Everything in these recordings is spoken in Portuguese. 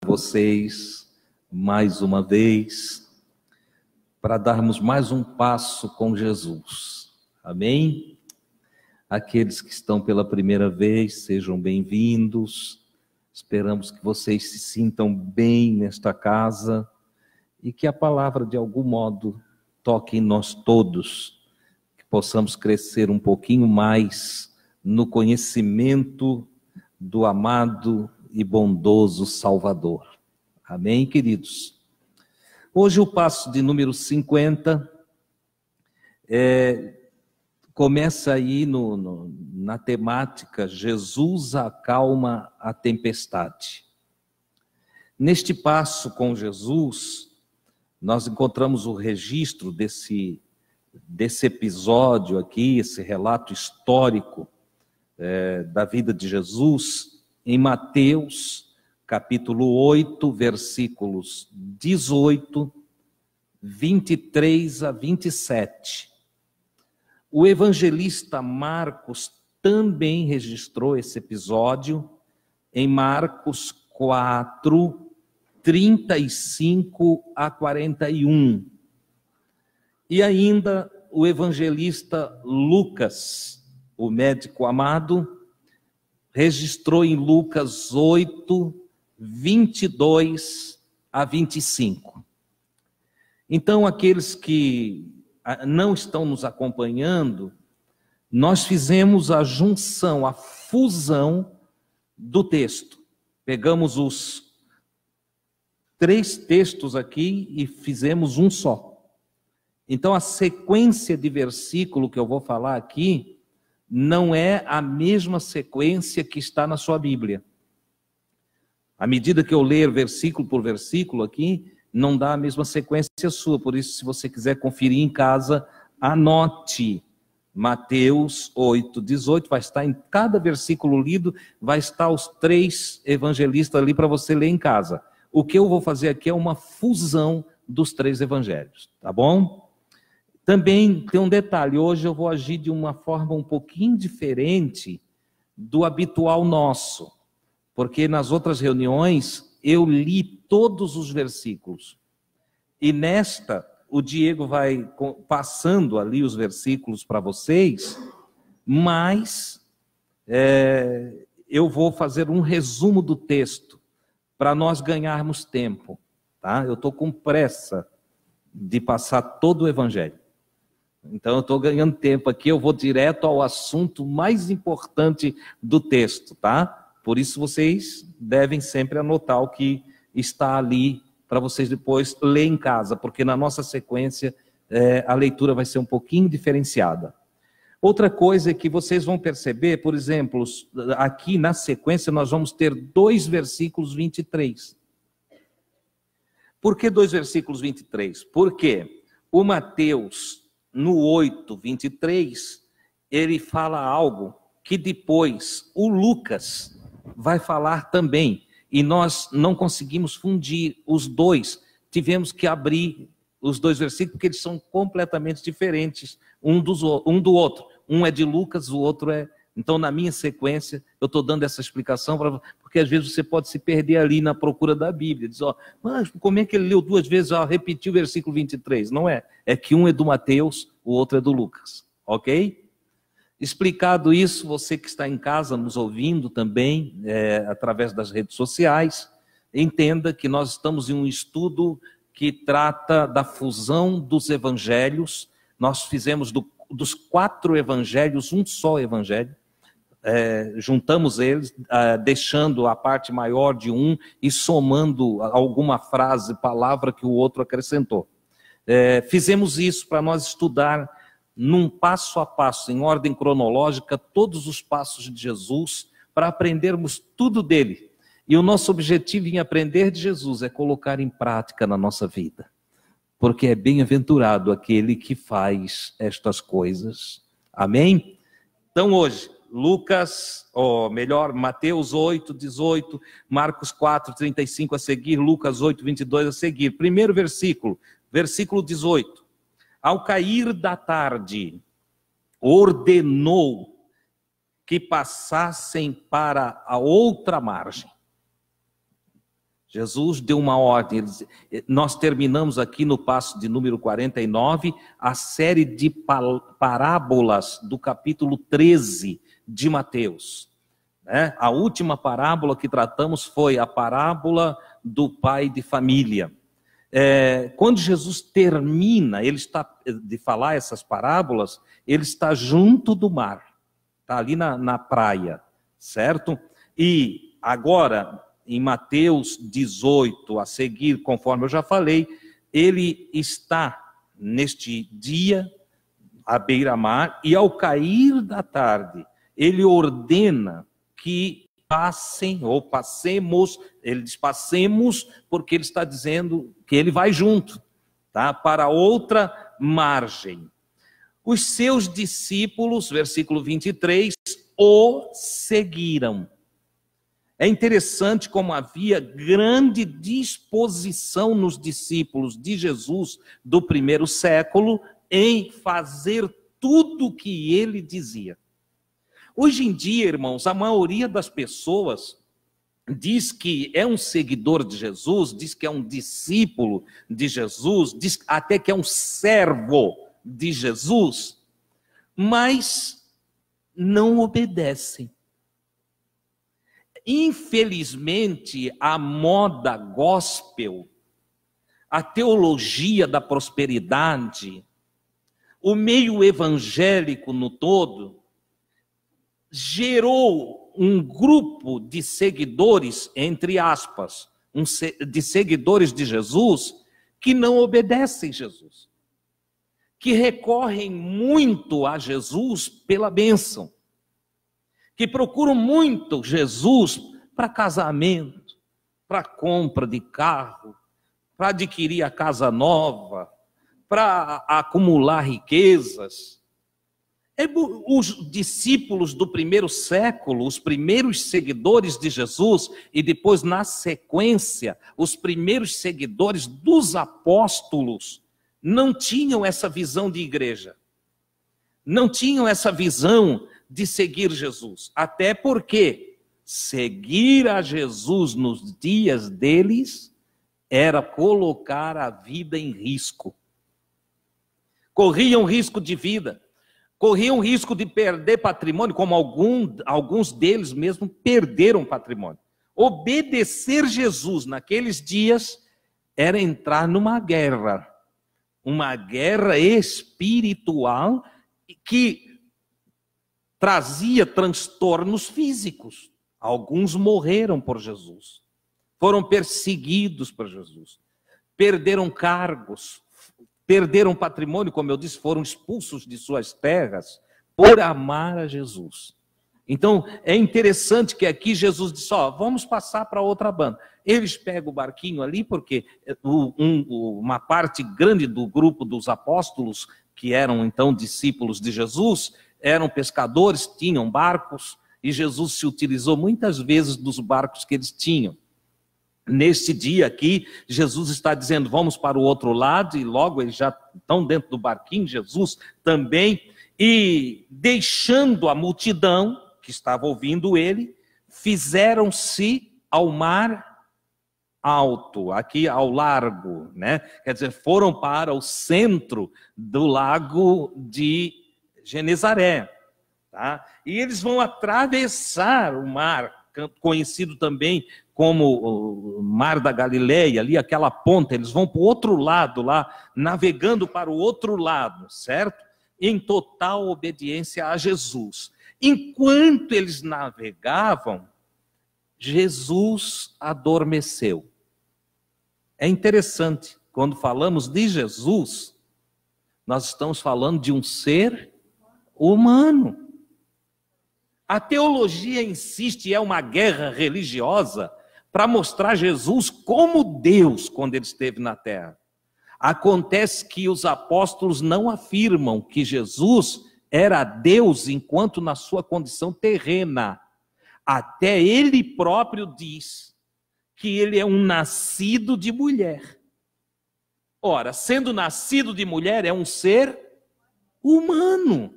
vocês mais uma vez, para darmos mais um passo com Jesus. Amém? Aqueles que estão pela primeira vez, sejam bem-vindos. Esperamos que vocês se sintam bem nesta casa e que a palavra, de algum modo, toque em nós todos, que possamos crescer um pouquinho mais no conhecimento do amado e bondoso Salvador. Amém, queridos? Hoje o passo de número 50 começa aí na temática Jesus acalma a tempestade. Neste passo com Jesus, nós encontramos o registro desse episódio aqui, esse relato histórico da vida de Jesus, em Mateus, capítulo 8, versículos 18, 23 a 27. O evangelista Marcos também registrou esse episódio em Marcos 4, 35 a 41. E ainda o evangelista Lucas, o médico amado, registrou em Lucas 8, 22 a 25. Então, aqueles que não estão nos acompanhando, nós fizemos a junção, a fusão do texto. Pegamos os 3 textos aqui e fizemos um só. Então, a sequência de versículo que eu vou falar aqui não é a mesma sequência que está na sua Bíblia. À medida que eu ler versículo por versículo aqui, não dá a mesma sequência sua. Por isso, se você quiser conferir em casa, anote Mateus 8, 18. Vai estar em cada versículo lido, vai estar os 3 evangelistas ali para você ler em casa. O que eu vou fazer aqui é uma fusão dos 3 evangelhos, tá bom? Também tem um detalhe, hoje eu vou agir de uma forma um pouquinho diferente do habitual nosso, porque nas outras reuniões eu li todos os versículos, e nesta o Diego vai passando ali os versículos para vocês, mas eu vou fazer um resumo do texto, para nós ganharmos tempo, tá? Eu estou com pressa de passar todo o evangelho. Então eu estou ganhando tempo aqui, eu vou direto ao assunto mais importante do texto, tá? Por isso vocês devem sempre anotar o que está ali, para vocês depois ler em casa, porque na nossa sequência a leitura vai ser um pouquinho diferenciada. Outra coisa é que vocês vão perceber, por exemplo, aqui na sequência nós vamos ter 2 versículos 23. Por que 2 versículos 23? Porque o Mateus, no 8, 23, ele fala algo que depois o Lucas vai falar também. E nós não conseguimos fundir os 2. Tivemos que abrir os 2 versículos, porque eles são completamente diferentes um do outro. Um é de Lucas, o outro é... Então, na minha sequência, eu estou dando essa explicação, porque às vezes você pode se perder ali na procura da Bíblia. Diz, mas como é que ele leu 2 vezes, repetiu o versículo 23? Não é. É que um é do Mateus, o outro é do Lucas. Ok? Explicado isso, você que está em casa nos ouvindo também, através das redes sociais, entenda que nós estamos em um estudo que trata da fusão dos evangelhos. Nós fizemos dos 4 evangelhos um só evangelho, juntamos eles, deixando a parte maior de um e somando alguma frase, palavra que o outro acrescentou. Fizemos isso para nós estudar num passo a passo, em ordem cronológica, todos os passos de Jesus, para aprendermos tudo dele. E o nosso objetivo em aprender de Jesus é colocar em prática na nossa vida. Porque é bem-aventurado aquele que faz estas coisas. Amém? Então hoje, Mateus 8, 18, Marcos 4, 35 a seguir, Lucas 8, 22 a seguir. Primeiro versículo, versículo 18. Ao cair da tarde, ordenou que passassem para a outra margem. Jesus deu uma ordem. Nós terminamos aqui no passo de número 49, a série de parábolas do capítulo 13 de Mateus. A última parábola que tratamos foi a parábola do pai de família. Quando Jesus termina, ele está de falar essas parábolas, ele está junto do mar, está ali na praia, certo? E agora, em Mateus 18, a seguir, conforme eu já falei, ele está neste dia à beira-mar, e ao cair da tarde, ele ordena que passem, ou passemos, ele diz passemos, porque ele está dizendo que ele vai junto, tá? Para outra margem. Os seus discípulos, versículo 23, o seguiram. É interessante como havia grande disposição nos discípulos de Jesus do primeiro século em fazer tudo o que ele dizia. Hoje em dia, irmãos, a maioria das pessoas diz que é um seguidor de Jesus, diz que é um discípulo de Jesus, diz até que é um servo de Jesus, mas não obedecem. Infelizmente, a moda gospel, a teologia da prosperidade, o meio evangélico no todo, gerou um grupo de seguidores, entre aspas, de seguidores de Jesus, que não obedecem Jesus, que recorrem muito a Jesus pela bênção, que procuram muito Jesus para casamento, para compra de carro, para adquirir a casa nova, para acumular riquezas. Os discípulos do primeiro século, os primeiros seguidores de Jesus, e depois, na sequência, os primeiros seguidores dos apóstolos, não tinham essa visão de igreja, não tinham essa visão de seguir Jesus, até porque seguir a Jesus nos dias deles era colocar a vida em risco. Corriam risco de vida, corriam risco de perder patrimônio, como alguns deles mesmo perderam patrimônio. Obedecer Jesus naqueles dias era entrar numa guerra, uma guerra espiritual que trazia transtornos físicos. Alguns morreram por Jesus, foram perseguidos por Jesus, perderam cargos, perderam patrimônio, como eu disse, foram expulsos de suas terras por amar a Jesus. Então, é interessante que aqui Jesus disse, vamos passar para outra banda. Eles pegam o barquinho ali, porque uma parte grande do grupo dos apóstolos, que eram então discípulos de Jesus, eram pescadores, tinham barcos, e Jesus se utilizou muitas vezes dos barcos que eles tinham. Neste dia aqui, Jesus está dizendo, vamos para o outro lado, e logo eles já estão dentro do barquinho, Jesus também, e deixando a multidão que estava ouvindo ele, fizeram-se ao mar alto, aqui ao largo, né? Quer dizer, foram para o centro do lago de Genezaré, tá? E eles vão atravessar o mar, conhecido também como o Mar da Galileia, ali aquela ponta, eles vão para o outro lado lá, navegando para o outro lado, certo? Em total obediência a Jesus. Enquanto eles navegavam, Jesus adormeceu. É interessante, quando falamos de Jesus, nós estamos falando de um ser humano. A teologia insiste, é uma guerra religiosa para mostrar Jesus como Deus quando ele esteve na terra. Acontece que os apóstolos não afirmam que Jesus era Deus enquanto na sua condição terrena. Até ele próprio diz que ele é um nascido de mulher. Ora, sendo nascido de mulher, é um ser humano.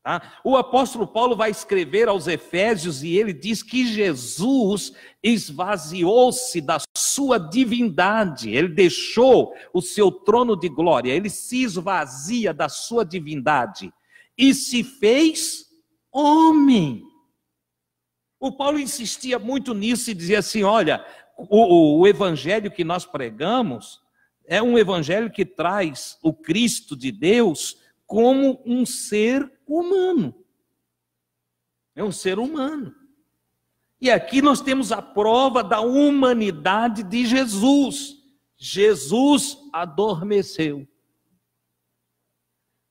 Tá? O apóstolo Paulo vai escrever aos Efésios e ele diz que Jesus esvaziou-se da sua divindade, ele deixou o seu trono de glória, ele se esvazia da sua divindade e se fez homem. O Paulo insistia muito nisso e dizia assim, olha, o evangelho que nós pregamos é um evangelho que traz o Cristo de Deus como um ser humano. É um ser humano. E aqui nós temos a prova da humanidade de Jesus. Jesus adormeceu.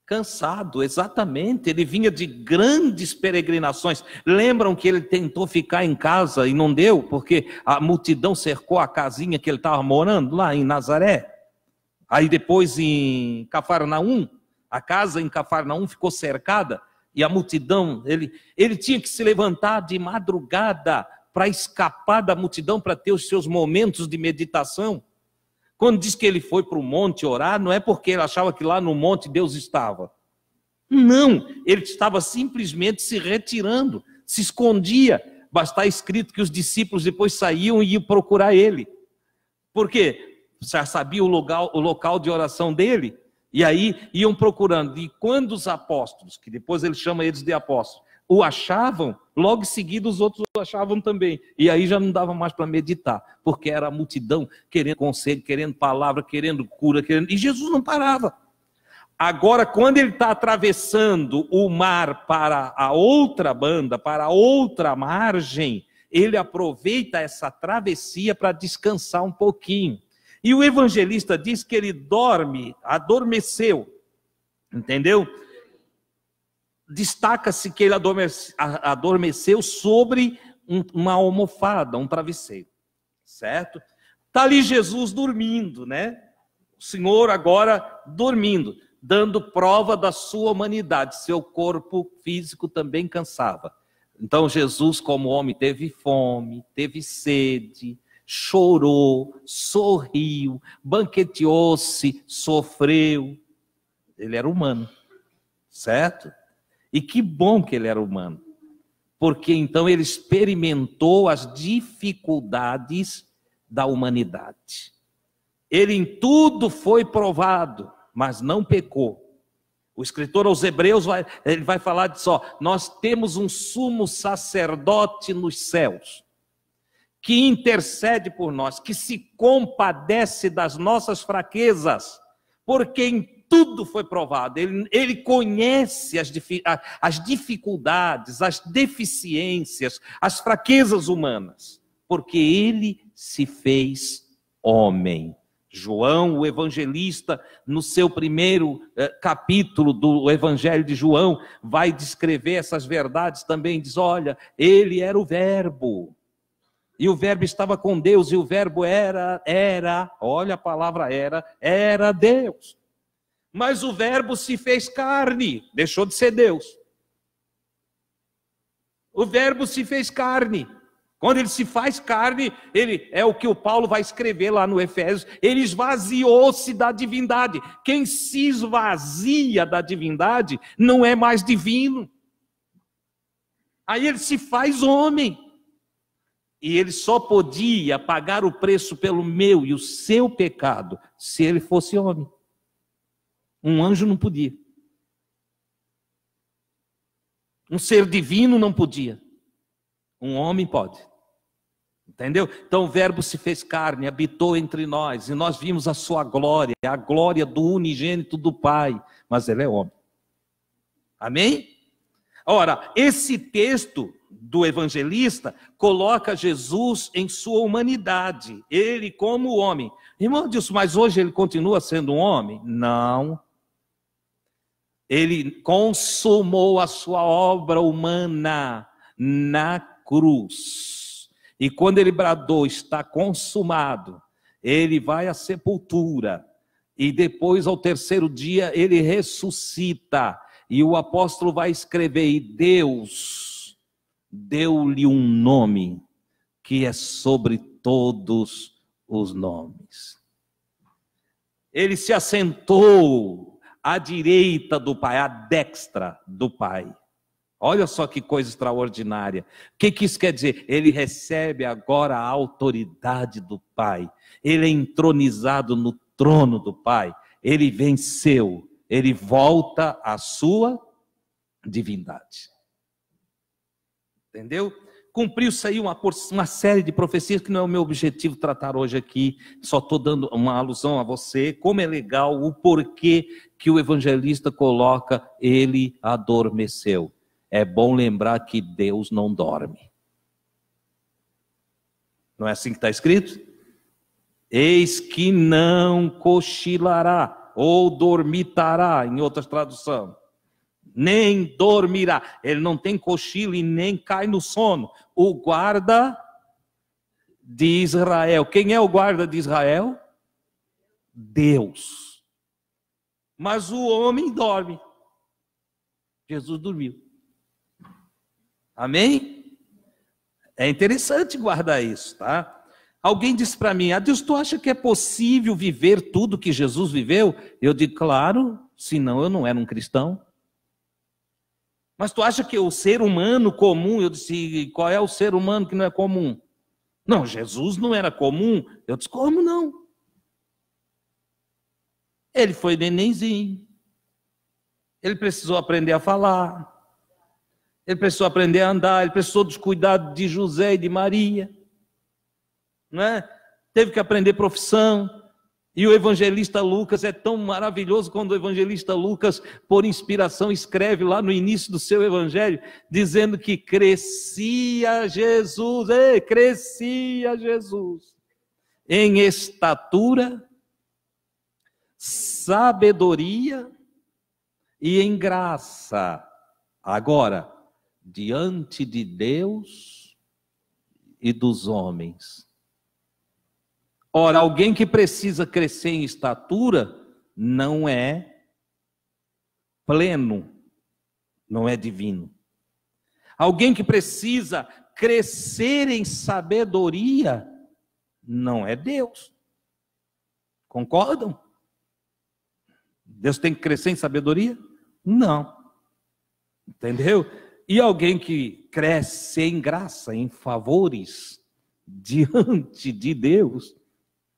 Cansado, exatamente. Ele vinha de grandes peregrinações. Lembram que ele tentou ficar em casa e não deu, porque a multidão cercou a casinha que ele estava morando lá em Nazaré. Aí depois em Cafarnaum, a casa em Cafarnaum ficou cercada e a multidão, ele tinha que se levantar de madrugada para escapar da multidão, para ter os seus momentos de meditação. Quando diz que ele foi para o monte orar, não é porque ele achava que lá no monte Deus estava. Não, ele estava simplesmente se retirando, se escondia. Mas está escrito que os discípulos depois saíam e iam procurar ele. Por quê? Já sabia o local de oração dele. E aí iam procurando. E quando os apóstolos, que depois ele chama eles de apóstolos, o achavam, logo em seguida os outros o achavam também. E aí já não dava mais para meditar, porque era a multidão querendo conselho, querendo palavra, querendo cura, e Jesus não parava. Agora, quando ele está atravessando o mar para a outra banda, para a outra margem, ele aproveita essa travessia para descansar um pouquinho. E o evangelista diz que ele adormeceu, entendeu? Destaca-se que ele adormeceu sobre uma almofada, um travesseiro, certo? Está ali Jesus dormindo, né? O Senhor agora dormindo, dando prova da sua humanidade. Seu corpo físico também cansava. Então Jesus, como homem, teve fome, teve sede, chorou, sorriu, banqueteou-se, sofreu. Ele era humano, certo? E que bom que ele era humano, porque então ele experimentou as dificuldades da humanidade. Ele em tudo foi provado, mas não pecou. O escritor aos Hebreus ele vai falar disso, ó, nós temos um sumo sacerdote nos céus, que intercede por nós, que se compadece das nossas fraquezas, porque em tudo foi provado. Ele conhece as dificuldades, as deficiências, as fraquezas humanas, porque ele se fez homem. João, o evangelista, no seu primeiro capítulo do Evangelho de João, vai descrever essas verdades também, diz, olha, ele era o verbo, e o verbo estava com Deus, e o verbo era, olha a palavra era Deus. Mas o verbo se fez carne, deixou de ser Deus. O verbo se fez carne. Quando ele se faz carne, ele é o que o Paulo vai escrever lá no Efésios, ele esvaziou-se da divindade. Quem se esvazia da divindade não é mais divino. Aí ele se faz homem. E ele só podia pagar o preço pelo meu e o seu pecado se ele fosse homem. Um anjo não podia. Um ser divino não podia. Um homem pode. Entendeu? Então o verbo se fez carne, habitou entre nós, e nós vimos a sua glória, a glória do unigênito do Pai, mas ele é homem. Amém? Ora, esse texto do evangelista coloca Jesus em sua humanidade, ele como homem. Irmão Dilson, mas hoje ele continua sendo um homem? Não. Ele consumou a sua obra humana na cruz. E quando ele bradou, está consumado, ele vai à sepultura. E depois, ao terceiro dia, ele ressuscita. E o apóstolo vai escrever, e Deus deu-lhe um nome que é sobre todos os nomes. Ele se assentou à direita do Pai, à destra do Pai. Olha só que coisa extraordinária. O que isso quer dizer? Ele recebe agora a autoridade do Pai. Ele é entronizado no trono do Pai. Ele venceu. Ele volta à sua divindade. Entendeu? Cumpriu-se aí uma série de profecias que não é o meu objetivo tratar hoje aqui. Só estou dando uma alusão a você. Como é legal o porquê que o evangelista coloca ele adormeceu. É bom lembrar que Deus não dorme. Não é assim que está escrito? Eis que não cochilará, ou dormitará, em outras traduções. Nem dormirá. Ele não tem cochilo e nem cai no sono. O guarda de Israel. Quem é o guarda de Israel? Deus. Mas o homem dorme. Jesus dormiu. Amém? É interessante guardar isso, tá? Alguém disse para mim, Deus, tu acha que é possível viver tudo que Jesus viveu? Eu digo, claro, senão eu não era um cristão. Mas tu acha que o ser humano comum, eu disse, qual é o ser humano que não é comum? Não, Jesus não era comum. Eu disse, como não? Ele foi nenenzinho. Ele precisou aprender a falar. Ele precisou aprender a andar, ele precisou dos cuidados de José e de Maria, não é? Teve que aprender profissão. E o evangelista Lucas é tão maravilhoso quando o evangelista Lucas, por inspiração, escreve lá no início do seu evangelho, dizendo que crescia Jesus em estatura, sabedoria e em graça. Agora, diante de Deus e dos homens. Ora, alguém que precisa crescer em estatura não é pleno, não é divino. Alguém que precisa crescer em sabedoria não é Deus. Concordam? Deus tem que crescer em sabedoria? Não. Entendeu? E alguém que cresce em graça, em favores, diante de Deus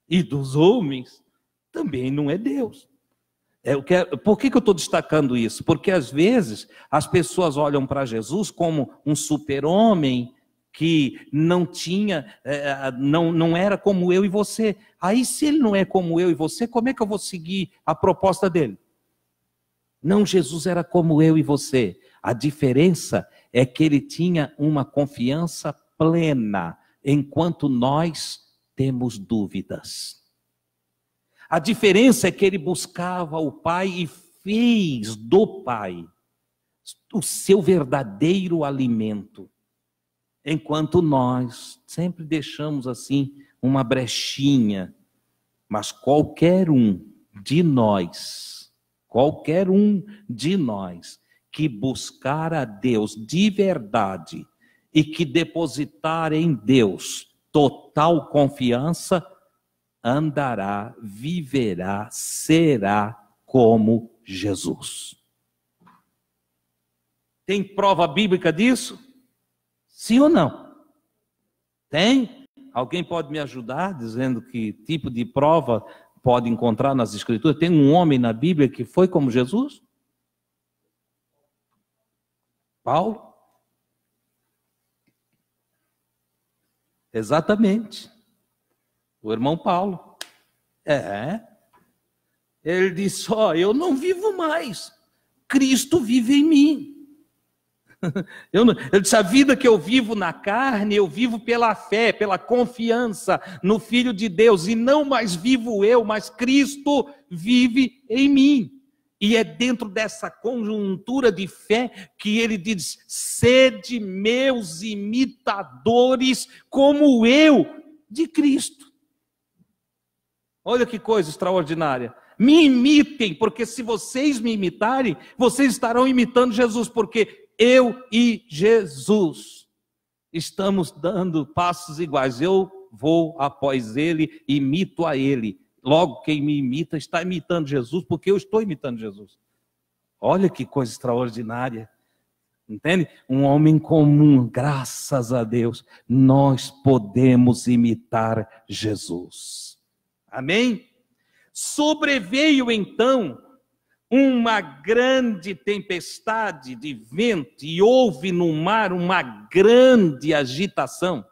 e dos homens, também não é Deus. Por que eu estou destacando isso? Porque às vezes as pessoas olham para Jesus como um super-homem que não tinha, não era como eu e você. Aí se ele não é como eu e você, como é que eu vou seguir a proposta dele? Não, Jesus era como eu e você. A diferença é que ele tinha uma confiança plena, enquanto nós temos dúvidas. A diferença é que ele buscava o Pai e fez do Pai o seu verdadeiro alimento, enquanto nós sempre deixamos assim uma brechinha. Mas qualquer um de nós que buscar a Deus de verdade e que depositar em Deus total confiança, andará, viverá, será como Jesus. Tem prova bíblica disso? Sim ou não? Tem? Alguém pode me ajudar dizendo que tipo de prova pode encontrar nas Escrituras? Tem um homem na Bíblia que foi como Jesus? Paulo? Exatamente. O irmão Paulo. Ele disse, eu não vivo mais. Cristo vive em mim. Ele disse, a vida que eu vivo na carne, eu vivo pela fé, pela confiança no Filho de Deus. E não mais vivo eu, mas Cristo vive em mim. E é dentro dessa conjuntura de fé que ele diz, sede meus imitadores como eu de Cristo. Olha que coisa extraordinária. Me imitem, porque se vocês me imitarem, vocês estarão imitando Jesus, porque eu e Jesus estamos dando passos iguais. Eu vou após ele, imito a ele. Logo, quem me imita está imitando Jesus, porque eu estou imitando Jesus. Olha que coisa extraordinária. Entende? Um homem comum, graças a Deus, nós podemos imitar Jesus. Amém? Sobreveio então uma grande tempestade de vento e houve no mar uma grande agitação.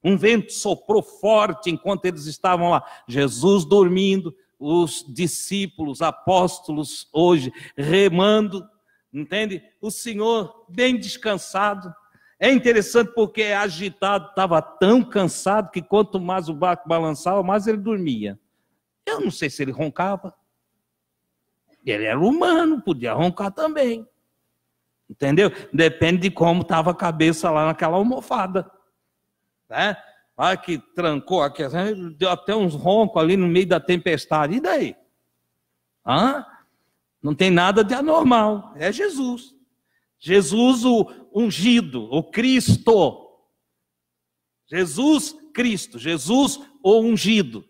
Um vento soprou forte enquanto eles estavam lá. Jesus dormindo, os discípulos, apóstolos hoje remando, entende? O Senhor bem descansado. É interessante porque agitado, estava tão cansado que quanto mais o barco balançava, mais ele dormia. Eu não sei se ele roncava. Ele era humano, podia roncar também. Entendeu? Depende de como estava a cabeça lá naquela almofada. Né? Olha que trancou aqui, deu até uns roncos ali no meio da tempestade. E daí? Não tem nada de anormal. É Jesus. Jesus o ungido, o Cristo. Jesus Cristo, Jesus o ungido.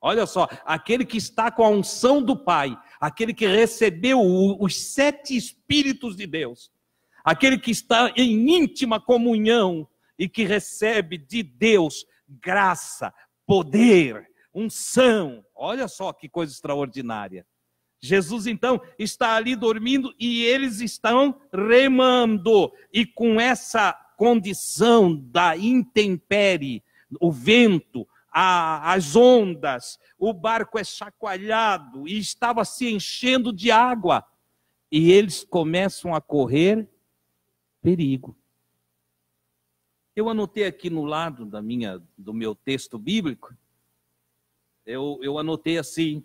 Olha só, aquele que está com a unção do Pai, aquele que recebeu os 7 Espíritos de Deus, aquele que está em íntima comunhão e que recebe de Deus graça, poder, unção. Olha só que coisa extraordinária. Jesus então está ali dormindo e eles estão remando. E com essa condição da intempérie, o vento, as ondas, o barco é chacoalhado e estava se enchendo de água. E eles começam a correr perigo. Eu anotei aqui no lado do meu texto bíblico, eu anotei assim,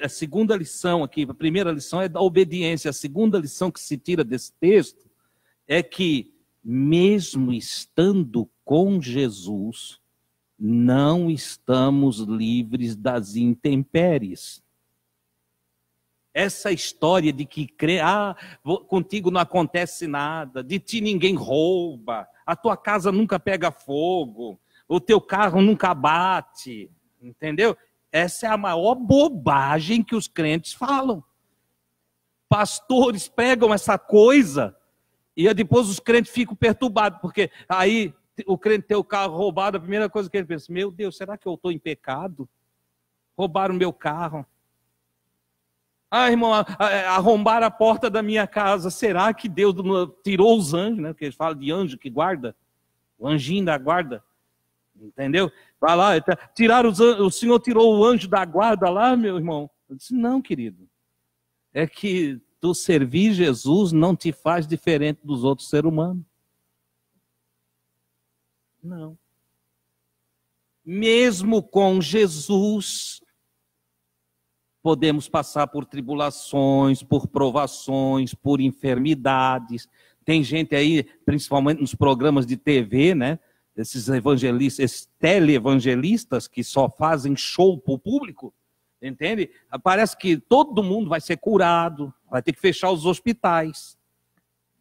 a segunda lição aqui, a primeira lição é da obediência, a segunda lição que se tira desse texto é que, mesmo estando com Jesus, não estamos livres das intempéries. Essa história de que contigo não acontece nada, de ti ninguém rouba, a tua casa nunca pega fogo, o teu carro nunca bate, entendeu? Essa é a maior bobagem que os crentes falam. Pastores pegam essa coisa e depois os crentes ficam perturbados, porque aí o crente tem o carro roubado, a primeira coisa que ele pensa, meu Deus, será que eu estou em pecado? Roubaram o meu carro. Irmão, arrombaram a porta da minha casa. Será que Deus tirou os anjos, né? Porque eles falam de anjo que guarda. O anjinho da guarda. Entendeu? Vai lá, o Senhor tirou o anjo da guarda lá, meu irmão. Eu disse, não, querido. É que tu servir Jesus não te faz diferente dos outros seres humanos. Não. Mesmo com Jesus, podemos passar por tribulações, por provações, por enfermidades. Tem gente aí, principalmente nos programas de TV, né? Esses evangelistas, esses teleevangelistas que só fazem show para o público, entende? Parece que todo mundo vai ser curado, vai ter que fechar os hospitais.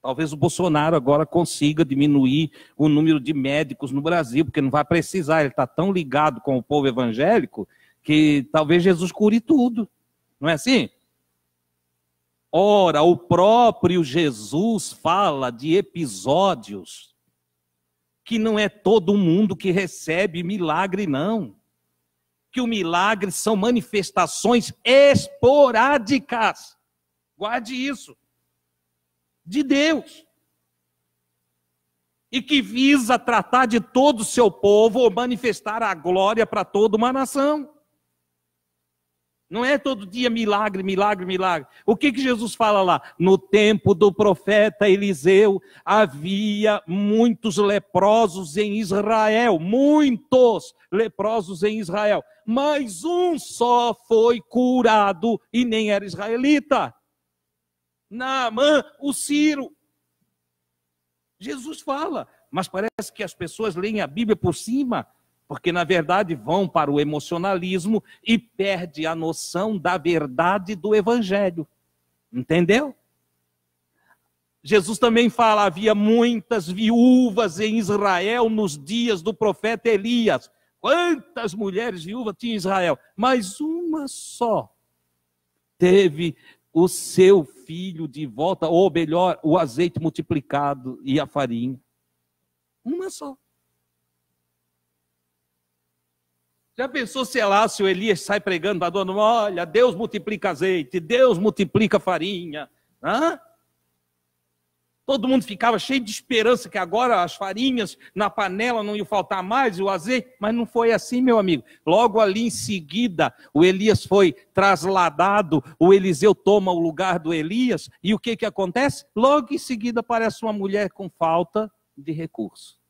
Talvez o Bolsonaro agora consiga diminuir o número de médicos no Brasil, porque não vai precisar, ele está tão ligado com o povo evangélico, que talvez Jesus cure tudo. Não é assim? Ora, o próprio Jesus fala de episódios que não é todo mundo que recebe milagre, não. Que o milagre são manifestações esporádicas. Guarde isso. De Deus. E que visa tratar de todo o seu povo ou manifestar a glória para toda uma nação. Não é todo dia milagre, milagre, milagre. O que Jesus fala lá? No tempo do profeta Eliseu, havia muitos leprosos em Israel. Muitos leprosos em Israel. Mas um só foi curado e nem era israelita. Naamã, o Ciro. Jesus fala, mas parece que as pessoas leem a Bíblia por cima, porque na verdade vão para o emocionalismo e perde a noção da verdade do Evangelho. Entendeu? Jesus também fala, havia muitas viúvas em Israel nos dias do profeta Elias. Quantas mulheres viúvas tinha em Israel? Mas uma só teve o seu filho de volta, ou melhor, o azeite multiplicado e a farinha. Uma só. Já pensou, sei lá, se o Elias sai pregando para a dona, olha, Deus multiplica azeite, Deus multiplica farinha. Hã? Todo mundo ficava cheio de esperança que agora as farinhas na panela não iam faltar mais, e o azeite, mas não foi assim, meu amigo. Logo ali em seguida, o Elias foi trasladado, o Eliseu toma o lugar do Elias, e o que acontece? Logo em seguida aparece uma mulher com falta de recurso.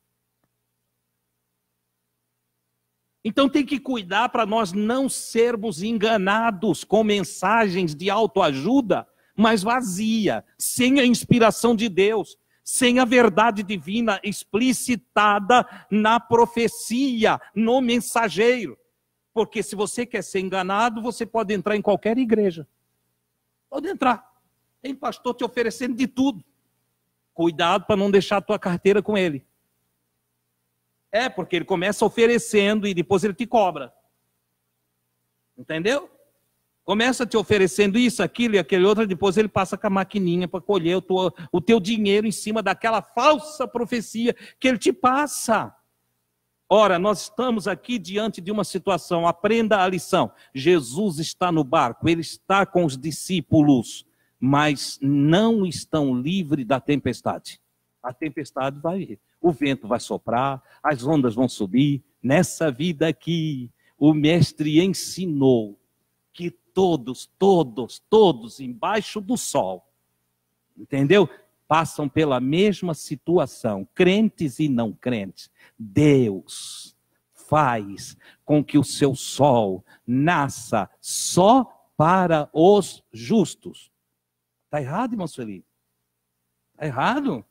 Então tem que cuidar para nós não sermos enganados com mensagens de autoajuda, mas vazia, sem a inspiração de Deus, sem a verdade divina explicitada na profecia, no mensageiro. Porque se você quer ser enganado, você pode entrar em qualquer igreja. Pode entrar. Tem pastor te oferecendo de tudo. Cuidado para não deixar a tua carteira com ele. Porque ele começa oferecendo e depois ele te cobra. Entendeu? Começa te oferecendo isso, aquilo e aquele outro, depois ele passa com a maquininha para colher o teu dinheiro em cima daquela falsa profecia que ele te passa. Ora, nós estamos aqui diante de uma situação, aprenda a lição. Jesus está no barco, ele está com os discípulos, mas não estão livres da tempestade. A tempestade vai vir. O vento vai soprar, as ondas vão subir. Nessa vida aqui, o mestre ensinou que todos embaixo do sol, entendeu? Passam pela mesma situação, crentes e não crentes. Deus faz com que o seu sol nasça só para os justos. Está errado, irmão Sueli? Está errado?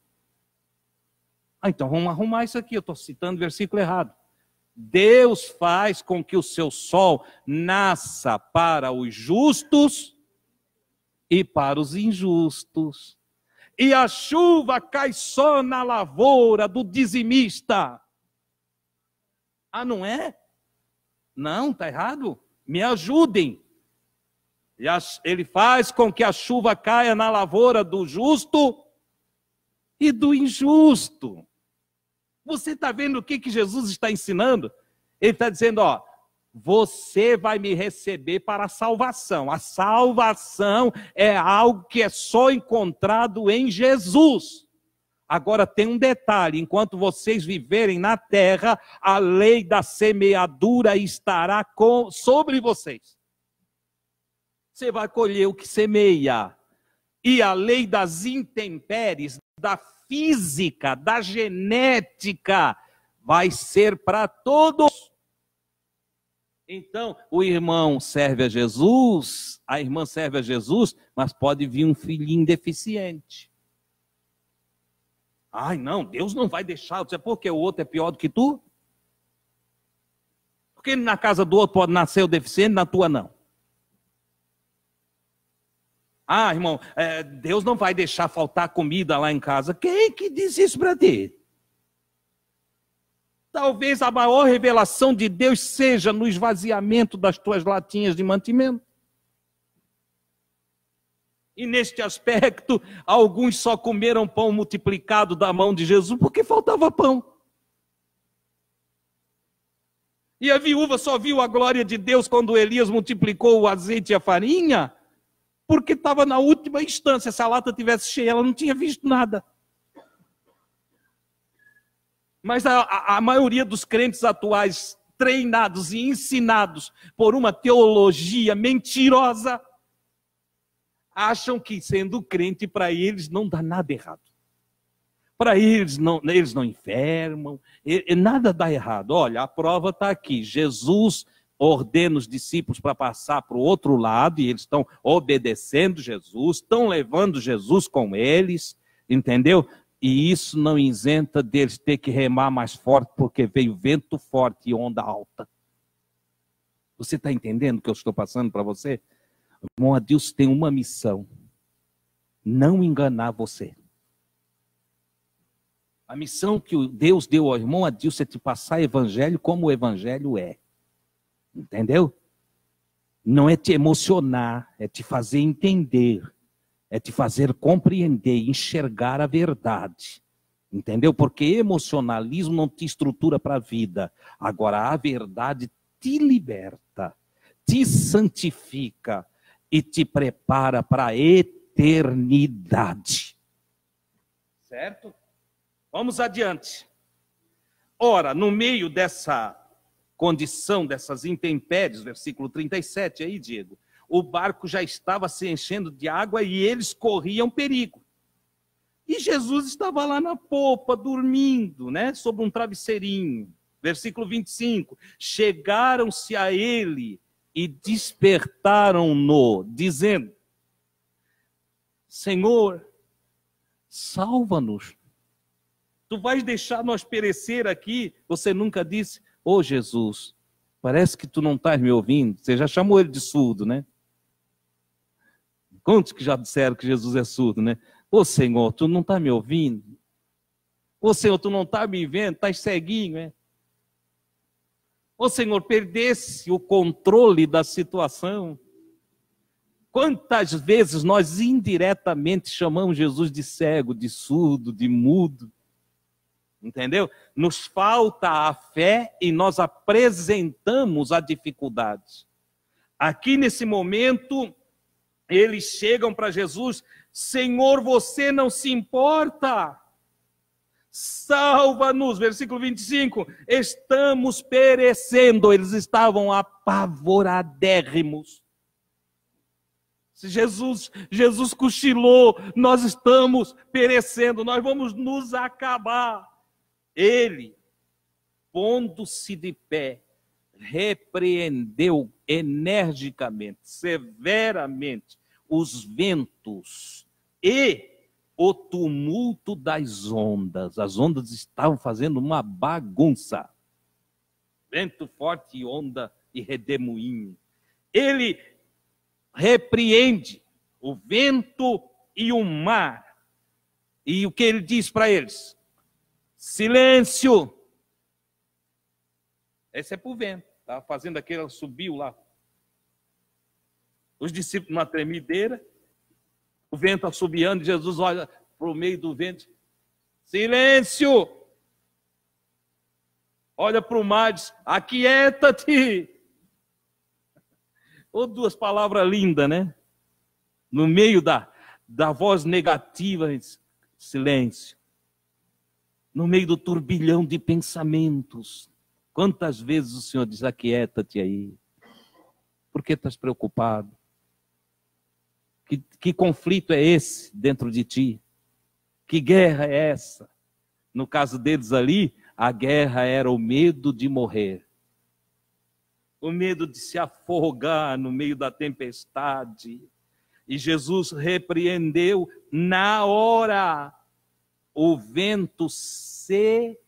Então vamos arrumar isso aqui, eu estou citando o versículo errado. Deus faz com que o seu sol nasça para os justos e para os injustos. E a chuva cai só na lavoura do dizimista. Ah, não é? Não, está errado. Me ajudem. Ele faz com que a chuva caia na lavoura do justo e do injusto. Você está vendo o que Jesus está ensinando? Ele está dizendo, você vai me receber para a salvação. A salvação é algo que é só encontrado em Jesus. Agora tem um detalhe, enquanto vocês viverem na terra, a lei da semeadura estará sobre vocês. Você vai colher o que semeia. E a lei das intempéries, da física, da genética, vai ser para todos. Então, o irmão serve a Jesus, a irmã serve a Jesus, mas pode vir um filhinho deficiente. Ai, não, Deus não vai deixar. Porque o outro é pior do que tu? Porque na casa do outro pode nascer o deficiente, na tua não. Ah, irmão, Deus não vai deixar faltar comida lá em casa. Quem que diz isso para ti? Talvez a maior revelação de Deus seja no esvaziamento das tuas latinhas de mantimento. E neste aspecto, alguns só comeram pão multiplicado da mão de Jesus porque faltava pão. E a viúva só viu a glória de Deus quando Elias multiplicou o azeite e a farinha, porque estava na última instância. Se a lata tivesse cheia, ela não tinha visto nada. Mas a maioria dos crentes atuais, treinados e ensinados por uma teologia mentirosa, acham que sendo crente para eles não dá nada errado. Para eles não enfermam, nada dá errado. Olha, a prova está aqui. Jesus ordena os discípulos para passar para o outro lado e eles estão obedecendo Jesus, estão levando Jesus com eles, entendeu? E isso não isenta deles ter que remar mais forte porque veio vento forte e onda alta. Você está entendendo o que eu estou passando para você? O irmão Adilson tem uma missão: não enganar você. A missão que Deus deu ao irmão Adilson é te passar evangelho como o evangelho é. Entendeu? não é te emocionar, é te fazer entender, é te fazer compreender, enxergar a verdade. Entendeu? Porque emocionalismo não te estrutura para a vida. Agora, a verdade te liberta, te santifica e te prepara para a eternidade. Certo? Vamos adiante. Ora, no meio dessa condição, dessas intempéries, versículo 37 aí, Diego, o barco já estava se enchendo de água e eles corriam perigo. E Jesus estava lá na popa, dormindo, né, sobre um travesseirinho. Versículo 25. Chegaram-se a ele e despertaram-no, dizendo: Senhor, salva-nos. Tu vais deixar nós perecer aqui? Você nunca disse: ô Jesus, parece que tu não estás me ouvindo. Você já chamou ele de surdo, né? Quantos que já disseram que Jesus é surdo, né? Ô Senhor, tu não está me ouvindo? Ô Senhor, tu não está me vendo? Estás ceguinho, é? Ô Senhor, perdesse o controle da situação. Quantas vezes nós indiretamente chamamos Jesus de cego, de surdo, de mudo? Entendeu? Nos falta a fé e nós apresentamos a dificuldade. Aqui nesse momento, eles chegam para Jesus: Senhor, você não se importa? Salva-nos, versículo 25, estamos perecendo. Eles estavam apavoradérrimos. Se Jesus cochilou, nós estamos perecendo, nós vamos nos acabar. Ele, pondo-se de pé, repreendeu energicamente, severamente, os ventos e o tumulto das ondas. As ondas estavam fazendo uma bagunça. Vento forte, onda e redemoinho. Ele repreende o vento e o mar. E o que ele diz para eles? Silêncio! Esse é para o vento. Estava fazendo aquele, subiu lá. Os discípulos numa tremedeira. O vento assobiando, Jesus olha para o meio do vento. Silêncio! Olha para o mar e diz: aquieta-te! Ou duas palavras lindas, né? No meio da voz negativa, diz: silêncio. No meio do turbilhão de pensamentos. Quantas vezes o Senhor diz: aquieta-te aí. Por que estás preocupado? Que conflito é esse dentro de ti? Que guerra é essa? No caso deles ali, a guerra era o medo de morrer. O medo de se afogar no meio da tempestade. E Jesus repreendeu na hora. O vento serenou.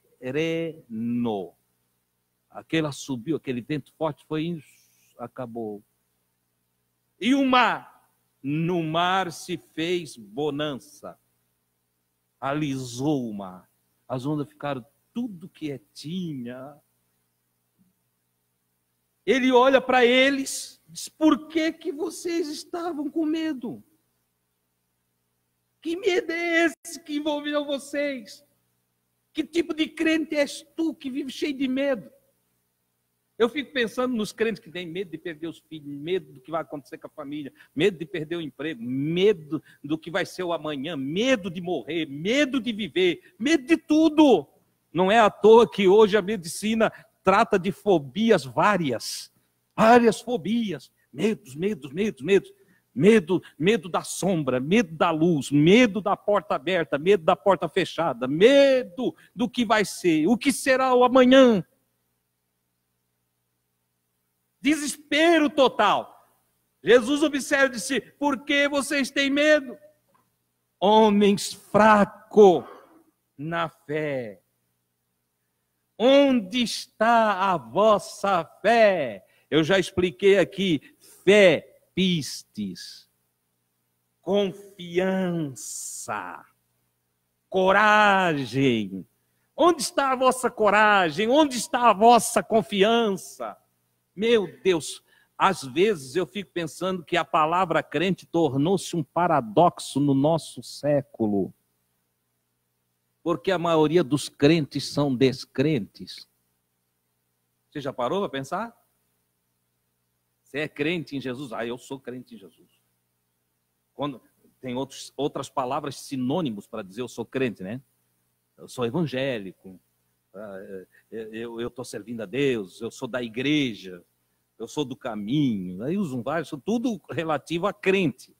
Aquele subiu, aquele vento forte foi indo, acabou. E o mar? No mar se fez bonança. Alisou o mar. As ondas ficaram tudo quietinha. Ele olha para eles, diz: por que vocês estavam com medo? Que medo é esse que envolveu vocês? Que tipo de crente és tu que vive cheio de medo? Eu fico pensando nos crentes que têm medo de perder os filhos, medo do que vai acontecer com a família, medo de perder o emprego, medo do que vai ser o amanhã, medo de morrer, medo de viver, medo de tudo. Não é à toa que hoje a medicina trata de fobias várias fobias, medos. Medo da sombra, medo da luz, medo da porta aberta, medo da porta fechada, medo do que vai ser, o que será o amanhã. Desespero total. Jesus observa e disse: por que vocês têm medo? Homens fracos na fé. Onde está a vossa fé? Eu já expliquei aqui. Fé, pistes, confiança, coragem. Onde está a vossa coragem? Onde está a vossa confiança? Meu Deus, Às vezes eu fico pensando que a palavra crente tornou-se um paradoxo no nosso século. Porque a maioria dos crentes são descrentes. Você já parou para pensar? Você é crente em Jesus? Ah, eu sou crente em Jesus. Quando tem outras palavras sinônimos para dizer eu sou crente, né? Eu sou evangélico, eu estou servindo a Deus, eu sou da igreja, eu sou do caminho. Aí usam vários, tudo relativo a crente,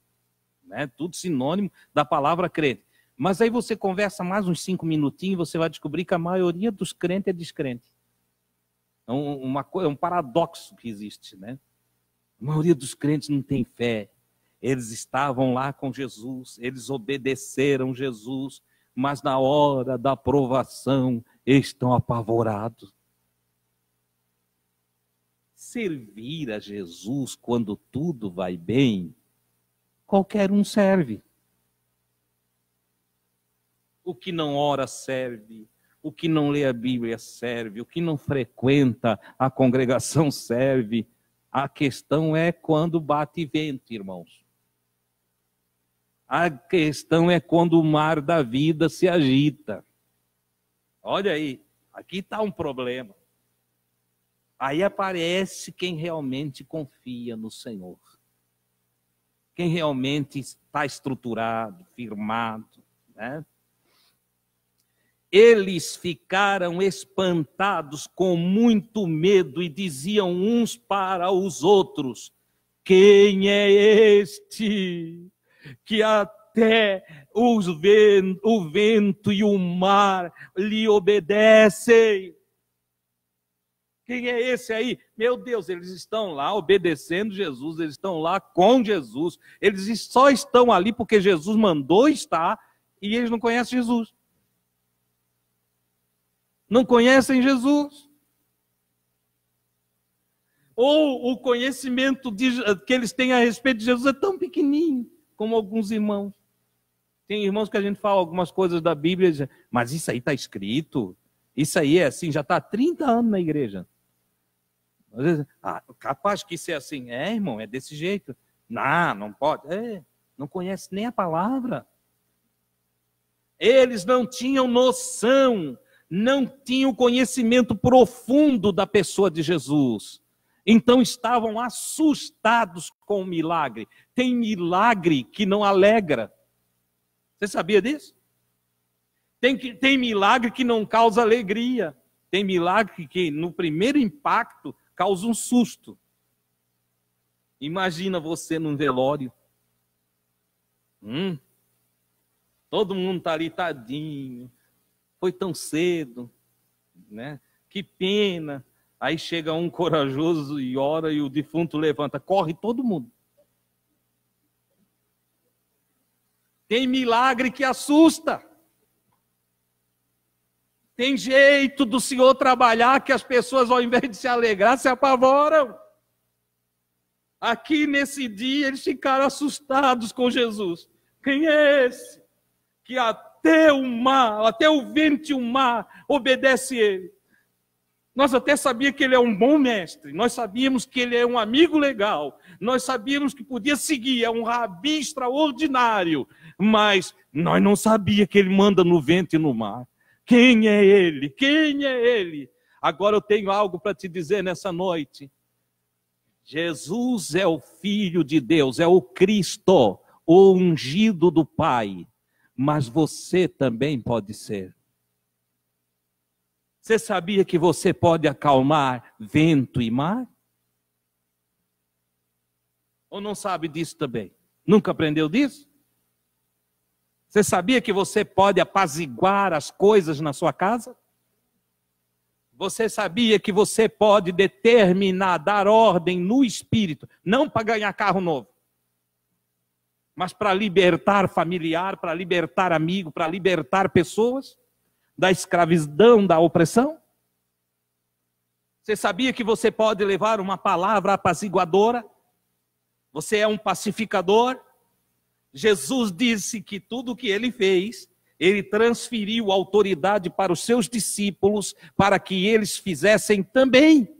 né? Tudo sinônimo da palavra crente. Mas aí você conversa mais uns 5 minutinhos e você vai descobrir que a maioria dos crentes é descrente. É um paradoxo que existe, né? A maioria dos crentes não tem fé. Eles estavam lá com Jesus, eles obedeceram Jesus, mas na hora da provação estão apavorados. Servir a Jesus quando tudo vai bem, qualquer um serve. O que não ora serve, o que não lê a Bíblia serve, o que não frequenta a congregação serve. A questão é quando bate vento, irmãos. A questão é quando o mar da vida se agita. Olha aí, aqui está um problema. Aí aparece quem realmente confia no Senhor. Quem realmente está estruturado, firmado, né? Eles ficaram espantados com muito medo e diziam uns para os outros: quem é este que até o vento e o mar lhe obedecem? Quem é esse aí? Meu Deus, eles estão lá obedecendo Jesus, eles estão lá com Jesus, eles só estão ali porque Jesus mandou estar e eles não conhecem Jesus. Não conhecem Jesus. Ou o conhecimento que eles têm a respeito de Jesus é tão pequenininho como alguns irmãos. Tem irmãos que a gente fala algumas coisas da Bíblia e diz, mas isso aí está escrito, isso aí é assim, já está há 30 anos na igreja. Às vezes, capaz que isso é assim. É, irmão, é desse jeito. Não pode. Não conhece nem a palavra. Eles não tinham noção, não tinham conhecimento profundo da pessoa de Jesus. Então estavam assustados com o milagre. Tem milagre que não alegra. Você sabia disso? Tem milagre que não causa alegria. Tem milagre que no primeiro impacto causa um susto. Imagina você num velório. Todo mundo está ali, tadinho. Foi tão cedo, né? Que pena. Aí chega um corajoso e ora e o defunto levanta. Corre todo mundo. Tem milagre que assusta. Tem jeito do Senhor trabalhar que as pessoas, ao invés de se alegrar, se apavoram. Aqui nesse dia eles ficaram assustados com Jesus. Quem é esse? Que até o mar, até o vento e o mar obedece ele. Nós até sabíamos que ele é um bom mestre, nós sabíamos que ele é um amigo legal, nós sabíamos que podia seguir, é um rabi extraordinário, mas nós não sabíamos que ele manda no vento e no mar. Quem é ele? Quem é ele? Agora eu tenho algo para te dizer nessa noite. Jesus é o Filho de Deus, é o Cristo, o ungido do Pai, mas você também pode ser. Você sabia que você pode acalmar vento e mar? Ou não sabe disso também? Nunca aprendeu disso? Você sabia que você pode apaziguar as coisas na sua casa? Você sabia que você pode determinar, dar ordem no espírito, não para ganhar carro novo, mas para libertar familiar, para libertar amigo, para libertar pessoas da escravidão, da opressão? Você sabia que você pode levar uma palavra apaziguadora? Você é um pacificador? Jesus disse que tudo o que ele fez, ele transferiu autoridade para os seus discípulos, para que eles fizessem também.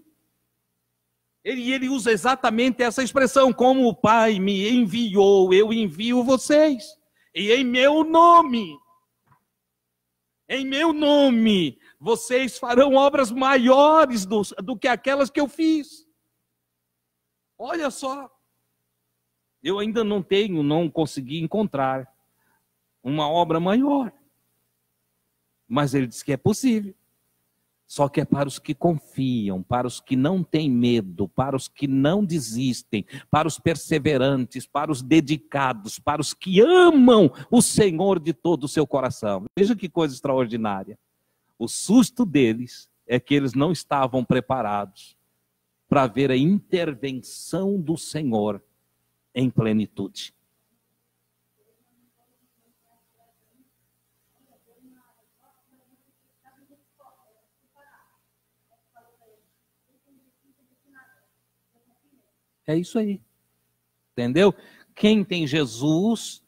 Ele usa exatamente essa expressão, como o Pai me enviou, eu envio vocês. E em meu nome, vocês farão obras maiores do que aquelas que eu fiz. Olha só, eu ainda não consegui encontrar uma obra maior. Mas ele diz que é possível. Só que é para os que confiam, para os que não têm medo, para os que não desistem, para os perseverantes, para os dedicados, para os que amam o Senhor de todo o seu coração. Veja que coisa extraordinária. O susto deles é que eles não estavam preparados para ver a intervenção do Senhor em plenitude. É isso aí. Entendeu? Quem tem Jesus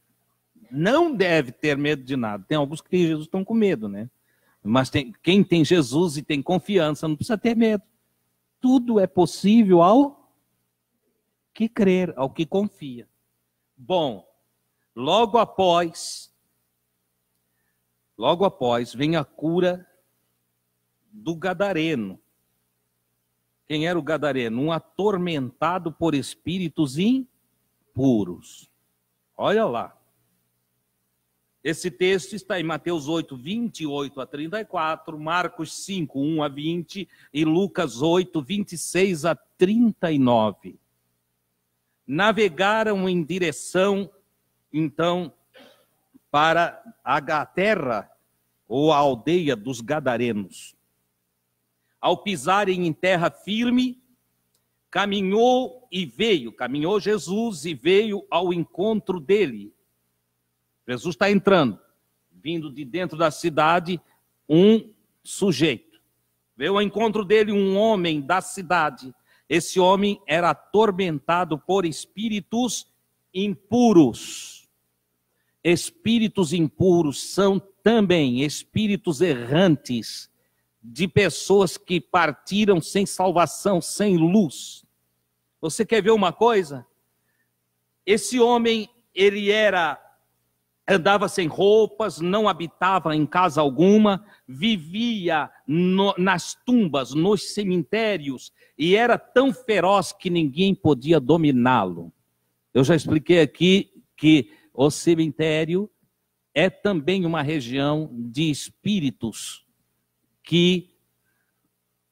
não deve ter medo de nada. Tem alguns que têm Jesus e estão com medo, né? Mas quem tem Jesus e tem confiança não precisa ter medo. Tudo é possível ao que crer, ao que confia. Bom, logo após vem a cura do gadareno. Quem era o gadareno? Um atormentado por espíritos impuros. Olha lá. Esse texto está em Mateus 8, 28 a 34, Marcos 5, 1 a 20 e Lucas 8, 26 a 39. Navegaram em direção, então, para a terra ou a aldeia dos gadarenos. Ao pisarem em terra firme, caminhou Jesus e veio ao encontro dele. Jesus está entrando, vindo de dentro da cidade, um sujeito. Veio ao encontro dele um homem da cidade. Esse homem era atormentado por espíritos impuros. Espíritos impuros são também espíritos errantes, de pessoas que partiram sem salvação, sem luz. Você quer ver uma coisa? Esse homem, andava sem roupas, não habitava em casa alguma, vivia nas tumbas, nos cemitérios, e era tão feroz que ninguém podia dominá-lo. Eu já expliquei aqui que o cemitério é também uma região de espíritos que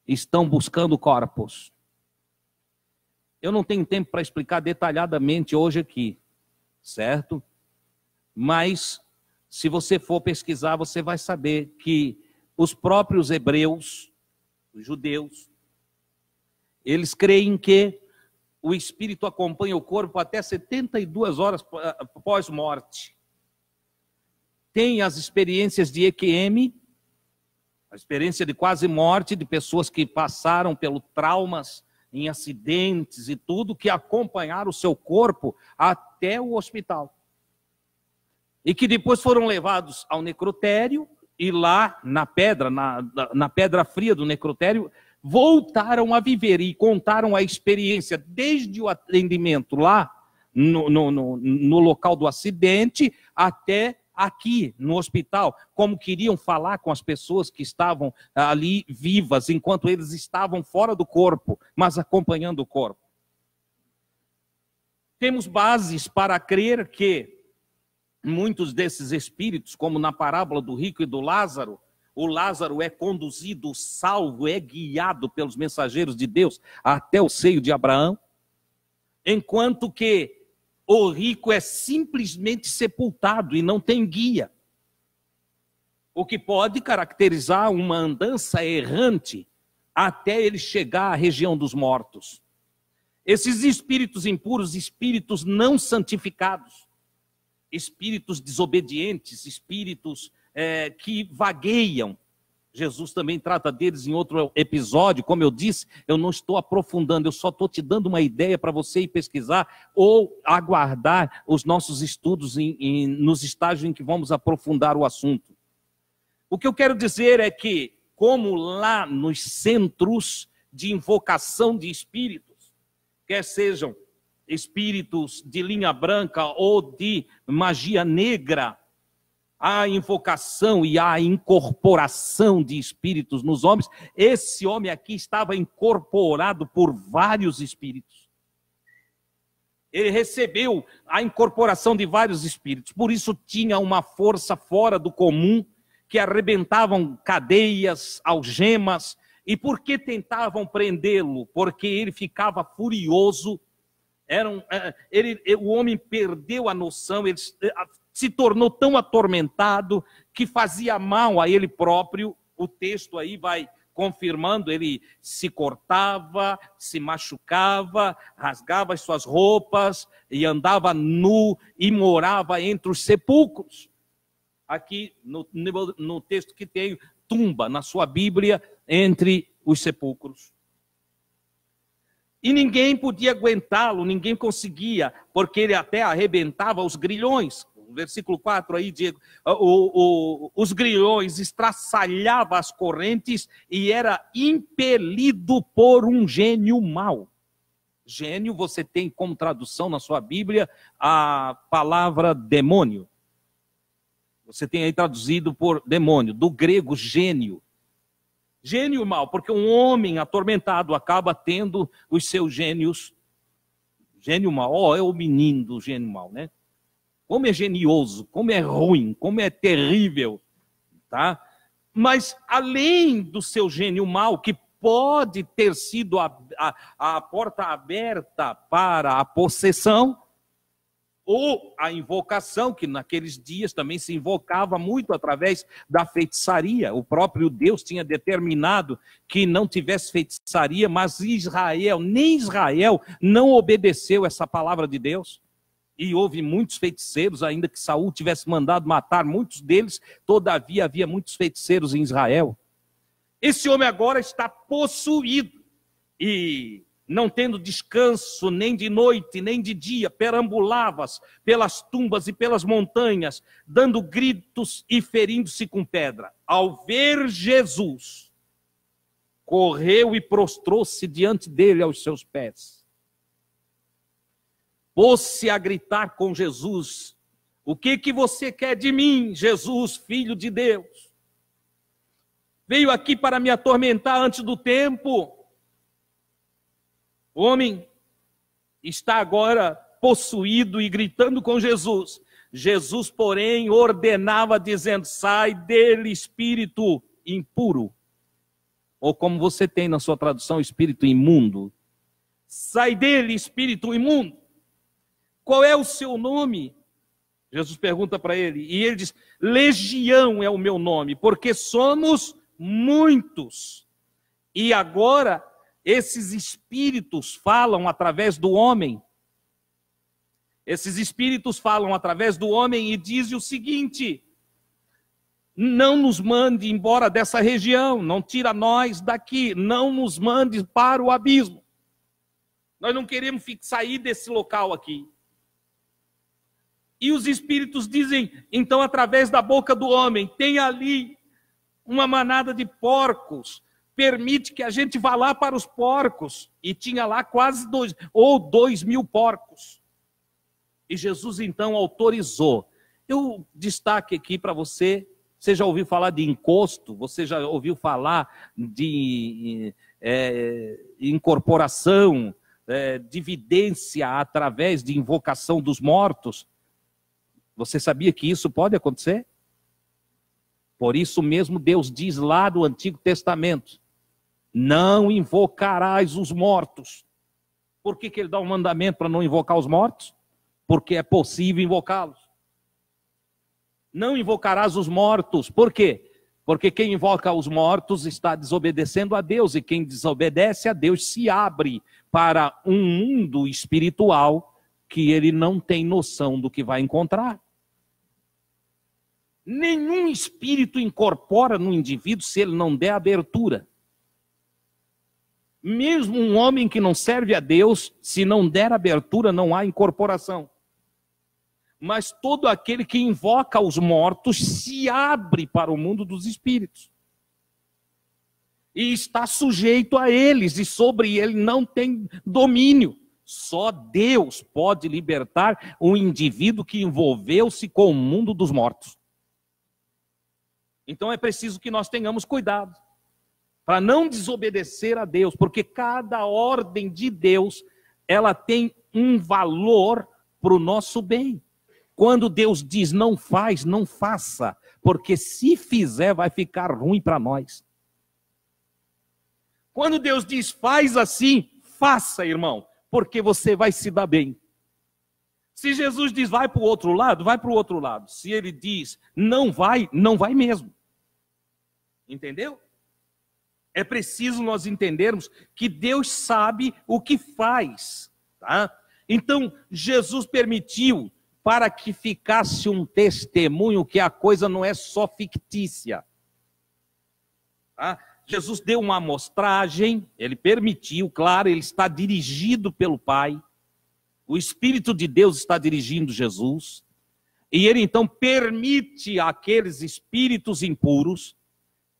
estão buscando corpos. Eu não tenho tempo para explicar detalhadamente hoje aqui, certo? Mas, se você for pesquisar, você vai saber que os próprios hebreus, os judeus, eles creem que o espírito acompanha o corpo até 72 horas pós-morte. Tem as experiências de EQM, a experiência de quase morte, de pessoas que passaram pelos traumas em acidentes e tudo, que acompanharam o seu corpo até o hospital. E que depois foram levados ao necrotério e lá na pedra fria do necrotério, voltaram a viver e contaram a experiência desde o atendimento lá no local do acidente até aqui no hospital, como queriam falar com as pessoas que estavam ali vivas, enquanto eles estavam fora do corpo, mas acompanhando o corpo. Temos bases para crer que muitos desses espíritos, como na parábola do rico e do Lázaro, o Lázaro é conduzido, salvo, é guiado pelos mensageiros de Deus até o seio de Abraão, enquanto que o rico é simplesmente sepultado e não tem guia. O que pode caracterizar uma andança errante até ele chegar à região dos mortos. Esses espíritos impuros, espíritos não santificados, espíritos desobedientes, espíritos que vagueiam. Jesus também trata deles em outro episódio. Como eu disse, eu não estou aprofundando, eu só estou te dando uma ideia para você ir pesquisar ou aguardar os nossos estudos nos estágios em que vamos aprofundar o assunto. O que eu quero dizer é que, como lá nos centros de invocação de espíritos, quer sejam espíritos de linha branca ou de magia negra, a invocação e a incorporação de espíritos nos homens, esse homem aqui estava incorporado por vários espíritos. Ele recebeu a incorporação de vários espíritos, por isso tinha uma força fora do comum, que arrebentavam cadeias, algemas. E por que tentavam prendê-lo? Porque ele ficava furioso. O homem perdeu a noção, ele se tornou tão atormentado que fazia mal a ele próprio. O texto aí vai confirmando, ele se cortava, se machucava, rasgava as suas roupas e andava nu e morava entre os sepulcros. Aqui no texto que tem tumba na sua Bíblia, entre os sepulcros. E ninguém podia aguentá-lo, ninguém conseguia, porque ele até arrebentava os grilhões. Versículo 4 aí, Diego, os grilhões, estraçalhava as correntes e era impelido por um gênio mau. Gênio, você tem como tradução na sua Bíblia a palavra demônio. Você tem aí traduzido por demônio, do grego gênio. Gênio mau, porque um homem atormentado acaba tendo os seus gênios. Gênio mau, é o menino do gênio mau, né? Como é genioso, como é ruim, como é terrível, tá? Mas além do seu gênio mau, que pode ter sido a porta aberta para a possessão, ou a invocação, que naqueles dias também se invocava muito através da feitiçaria. O próprio Deus tinha determinado que não tivesse feitiçaria, mas nem Israel não obedeceu essa palavra de Deus. E houve muitos feiticeiros, ainda que Saul tivesse mandado matar muitos deles, todavia havia muitos feiticeiros em Israel. Esse homem agora está possuído e, não tendo descanso nem de noite nem de dia, perambulavas pelas tumbas e pelas montanhas, dando gritos e ferindo-se com pedra. Ao ver Jesus, correu e prostrou-se diante dele aos seus pés. Pôs-se a gritar com Jesus: o que você quer de mim, Jesus, Filho de Deus? Veio aqui para me atormentar antes do tempo. O homem está agora possuído e gritando com Jesus. Jesus, porém, ordenava dizendo: sai dele, espírito impuro. Ou como você tem na sua tradução, espírito imundo. Sai dele, espírito imundo. Qual é o seu nome? Jesus pergunta para ele. E ele diz: Legião é o meu nome, porque somos muitos. E agora esses espíritos falam através do homem. Esses espíritos falam através do homem e dizem o seguinte: não nos mande embora dessa região, não tira nós daqui, não nos mande para o abismo. Nós não queremos sair desse local aqui. E os espíritos dizem, então, através da boca do homem: tem ali uma manada de porcos, permite que a gente vá lá para os porcos. E tinha lá quase 2.000 porcos. E Jesus então autorizou. Eu destaque aqui para você: você já ouviu falar de encosto? Você já ouviu falar de incorporação, de vidência através de invocação dos mortos? Você sabia que isso pode acontecer? Por isso mesmo Deus diz lá do Antigo Testamento: não invocarás os mortos. Por que ele dá um mandamento para não invocar os mortos? Porque é possível invocá-los. Não invocarás os mortos. Por quê? Porque quem invoca os mortos está desobedecendo a Deus. E quem desobedece a Deus se abre para um mundo espiritual que ele não tem noção do que vai encontrar. Nenhum espírito incorpora no indivíduo se ele não der abertura. Mesmo um homem que não serve a Deus, se não der abertura, não há incorporação. Mas todo aquele que invoca os mortos se abre para o mundo dos espíritos. E está sujeito a eles, e sobre ele não tem domínio. Só Deus pode libertar um indivíduo que envolveu-se com o mundo dos mortos. Então é preciso que nós tenhamos cuidado para não desobedecer a Deus, porque cada ordem de Deus, ela tem um valor para o nosso bem. Quando Deus diz não faz, não faça, porque se fizer vai ficar ruim para nós. Quando Deus diz faz assim, faça, irmão, porque você vai se dar bem. Se Jesus diz vai para o outro lado, vai para o outro lado. Se ele diz não vai, não vai mesmo. Entendeu? É preciso nós entendermos que Deus sabe o que faz, tá? Então, Jesus permitiu para que ficasse um testemunho que a coisa não é só fictícia. Tá? Jesus deu uma amostragem, ele permitiu, claro, ele está dirigido pelo Pai. O Espírito de Deus está dirigindo Jesus. E ele então permite àqueles espíritos impuros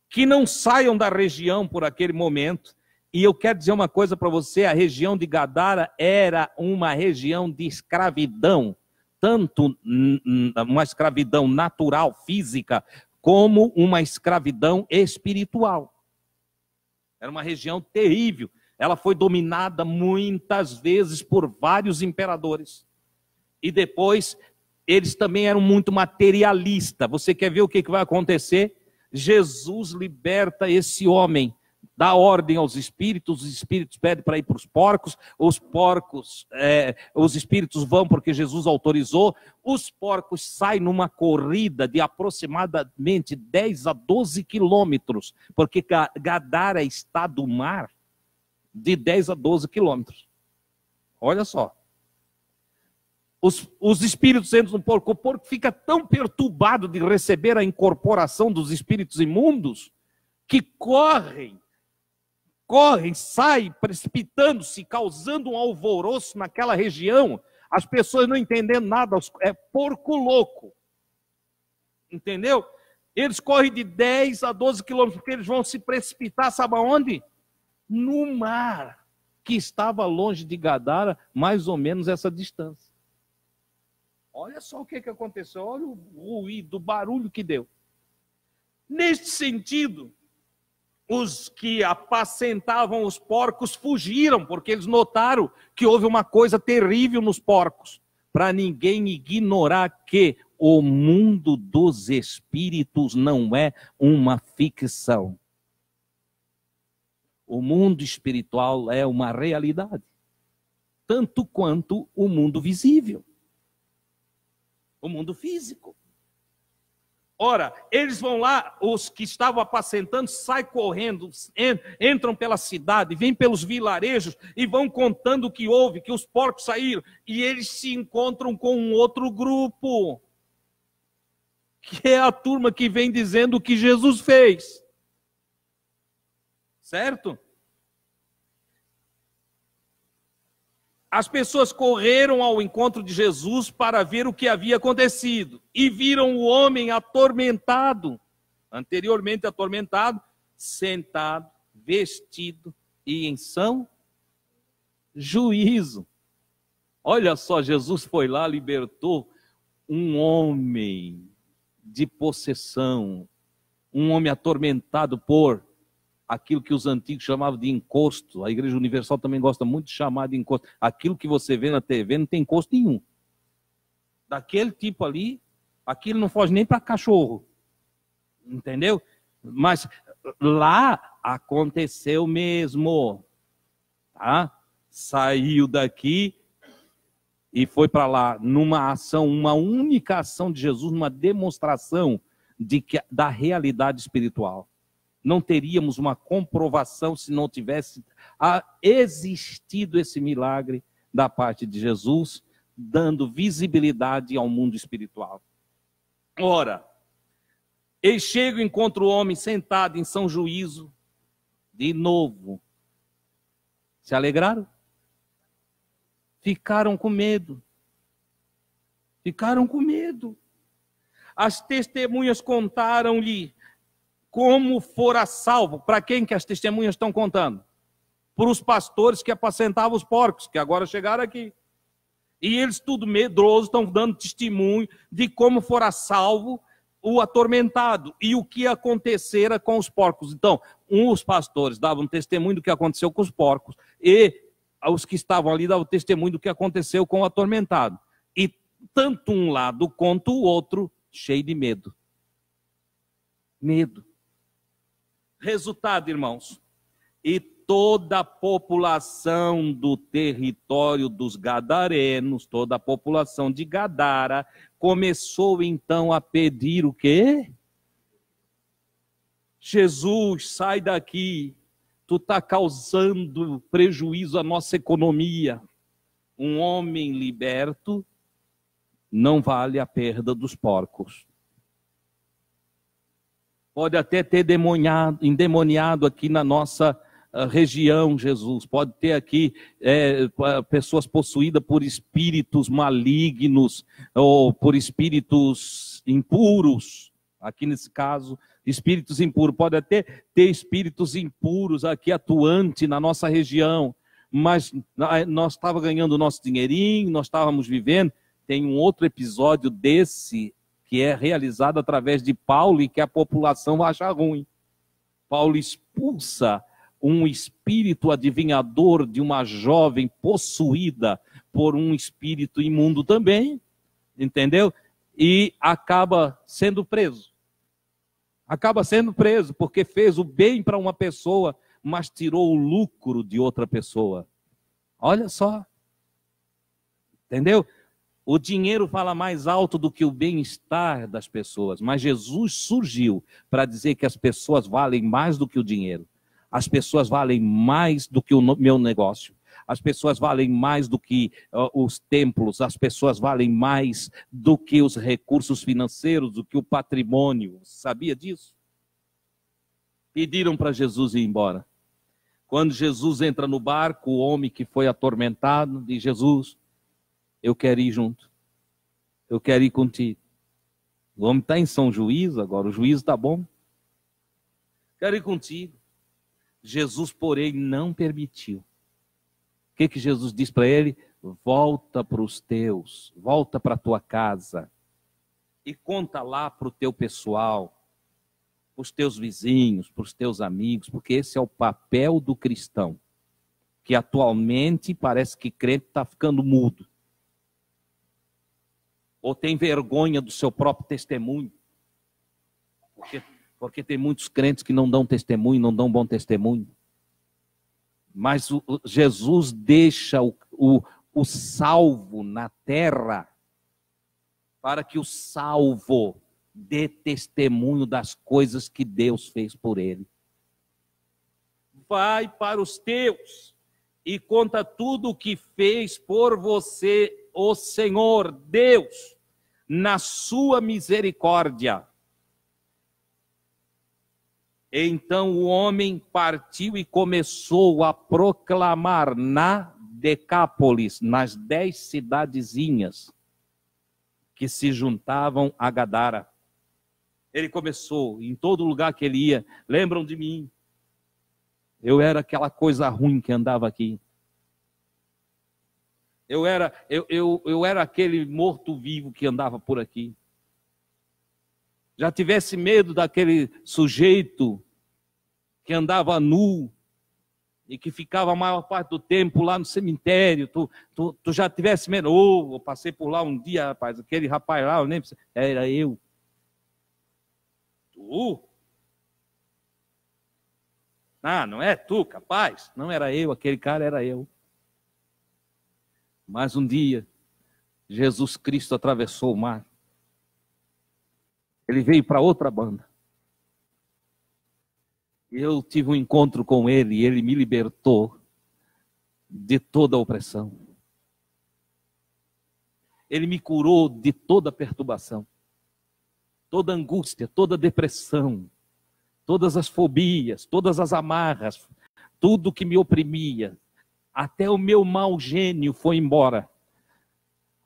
que não saiam da região por aquele momento. E eu quero dizer uma coisa para você, a região de Gadara era uma região de escravidão, tanto uma escravidão natural, física, como uma escravidão espiritual. Era uma região terrível, ela foi dominada muitas vezes por vários imperadores. E depois, eles também eram muito materialistas. Você quer ver o que vai acontecer? Jesus liberta esse homem, dá ordem aos espíritos, os espíritos pedem para ir para os porcos, os espíritos vão porque Jesus autorizou, os porcos saem numa corrida de aproximadamente 10 a 12 quilômetros, porque Gadara está do mar de 10 a 12 quilômetros. Olha só. Os espíritos entram no porco, o porco fica tão perturbado de receber a incorporação dos espíritos imundos, que correm, saem precipitando-se, causando um alvoroço naquela região, as pessoas não entendendo nada, é porco louco, entendeu? Eles correm de 10 a 12 quilômetros, porque eles vão se precipitar, sabe aonde? No mar, que estava longe de Gadara, mais ou menos essa distância. Olha só o que aconteceu, olha o ruído, o barulho que deu. Neste sentido, os que apacentavam os porcos fugiram, porque eles notaram que houve uma coisa terrível nos porcos. Para ninguém ignorar que o mundo dos espíritos não é uma ficção. O mundo espiritual é uma realidade, tanto quanto o mundo visível. O mundo físico. Ora, eles vão lá, os que estavam apacentando, saem correndo, entram pela cidade, vêm pelos vilarejos e vão contando o que houve, que os porcos saíram, e eles se encontram com um outro grupo, que é a turma que vem dizendo o que Jesus fez. Certo? As pessoas correram ao encontro de Jesus para ver o que havia acontecido. E viram o homem atormentado, anteriormente atormentado, sentado, vestido e em são juízo. Olha só, Jesus foi lá, libertou um homem de possessão, um homem atormentado por aquilo que os antigos chamavam de encosto. A Igreja Universal também gosta muito de chamar de encosto. Aquilo que você vê na TV não tem encosto nenhum. Daquele tipo ali, aquilo não foge nem para cachorro. Entendeu? Mas lá aconteceu mesmo. Tá? Saiu daqui e foi para lá numa ação, uma única ação de Jesus, uma demonstração da realidade espiritual. Não teríamos uma comprovação se não tivesse existido esse milagre da parte de Jesus, dando visibilidade ao mundo espiritual. Ora, eles chegam e encontram o homem sentado em são juízo, de novo. Se alegraram? Ficaram com medo. Ficaram com medo. As testemunhas contaram-lhe como fora salvo. Para quem que as testemunhas estão contando? para os pastores que apacentavam os porcos, que agora chegaram aqui. E eles, tudo medrosos, estão dando testemunho de como fora salvo o atormentado e o que acontecera com os porcos. Então, os pastores davam testemunho do que aconteceu com os porcos e os que estavam ali davam testemunho do que aconteceu com o atormentado. E tanto um lado quanto o outro cheio de medo. Medo. Resultado, irmãos, e toda a população do território dos gadarenos, toda a população de Gadara, começou então a pedir o quê? Jesus, sai daqui, tu está causando prejuízo à nossa economia. Um homem liberto não vale a perda dos porcos. Pode até ter endemoniado aqui na nossa região, Jesus. Pode ter aqui pessoas possuídas por espíritos malignos ou por espíritos impuros. Aqui nesse caso, espíritos impuros. Pode até ter espíritos impuros aqui atuantes na nossa região. Mas nós estávamos ganhando o nosso dinheirinho, nós estávamos vivendo. Tem um outro episódio desse que é realizado através de Paulo e que a população acha ruim. Paulo expulsa um espírito adivinhador de uma jovem possuída por um espírito imundo também, entendeu? E acaba sendo preso. Acaba sendo preso porque fez o bem para uma pessoa, mas tirou o lucro de outra pessoa. Olha só. Entendeu? O dinheiro fala mais alto do que o bem-estar das pessoas, mas Jesus surgiu para dizer que as pessoas valem mais do que o dinheiro. As pessoas valem mais do que o meu negócio. As pessoas valem mais do que os templos. As pessoas valem mais do que os recursos financeiros, do que o patrimônio. Sabia disso? Pediram para Jesus ir embora. Quando Jesus entra no barco, o homem que foi atormentado diz: Jesus, eu quero ir junto. Eu quero ir contigo. O homem está em São Juízo agora, o juízo está bom. Quero ir contigo. Jesus, porém, não permitiu. O que Jesus diz para ele? Volta para os teus, volta para a tua casa e conta lá para o teu pessoal, para os teus vizinhos, para os teus amigos, porque esse é o papel do cristão, que atualmente parece que crente está ficando mudo. Ou tem vergonha do seu próprio testemunho. Porque tem muitos crentes que não dão testemunho, não dão bom testemunho. Mas Jesus deixa o salvo na terra para que o salvo dê testemunho das coisas que Deus fez por ele. Vai para os teus e conta tudo o que fez por você o Senhor Deus, na sua misericórdia. Então o homem partiu e começou a proclamar na Decápolis, nas 10 cidadezinhas que se juntavam a Gadara. Ele começou, em todo lugar que ele ia: lembram de mim? Eu era aquela coisa ruim que andava aqui. Eu era aquele morto-vivo que andava por aqui. Já tivesse medo daquele sujeito que andava nu e que ficava a maior parte do tempo lá no cemitério, tu já tivesse medo? Eu passei por lá um dia, rapaz, aquele rapaz lá, eu nem sei, era eu. Tu? Não é tu, capaz? Não era eu, aquele cara era eu. Mas um dia, Jesus Cristo atravessou o mar. Ele veio para outra banda. Eu tive um encontro com ele e ele me libertou de toda a opressão. Ele me curou de toda a perturbação, toda a angústia, toda a depressão, todas as fobias, todas as amarras, tudo que me oprimia. Até o meu mau gênio foi embora.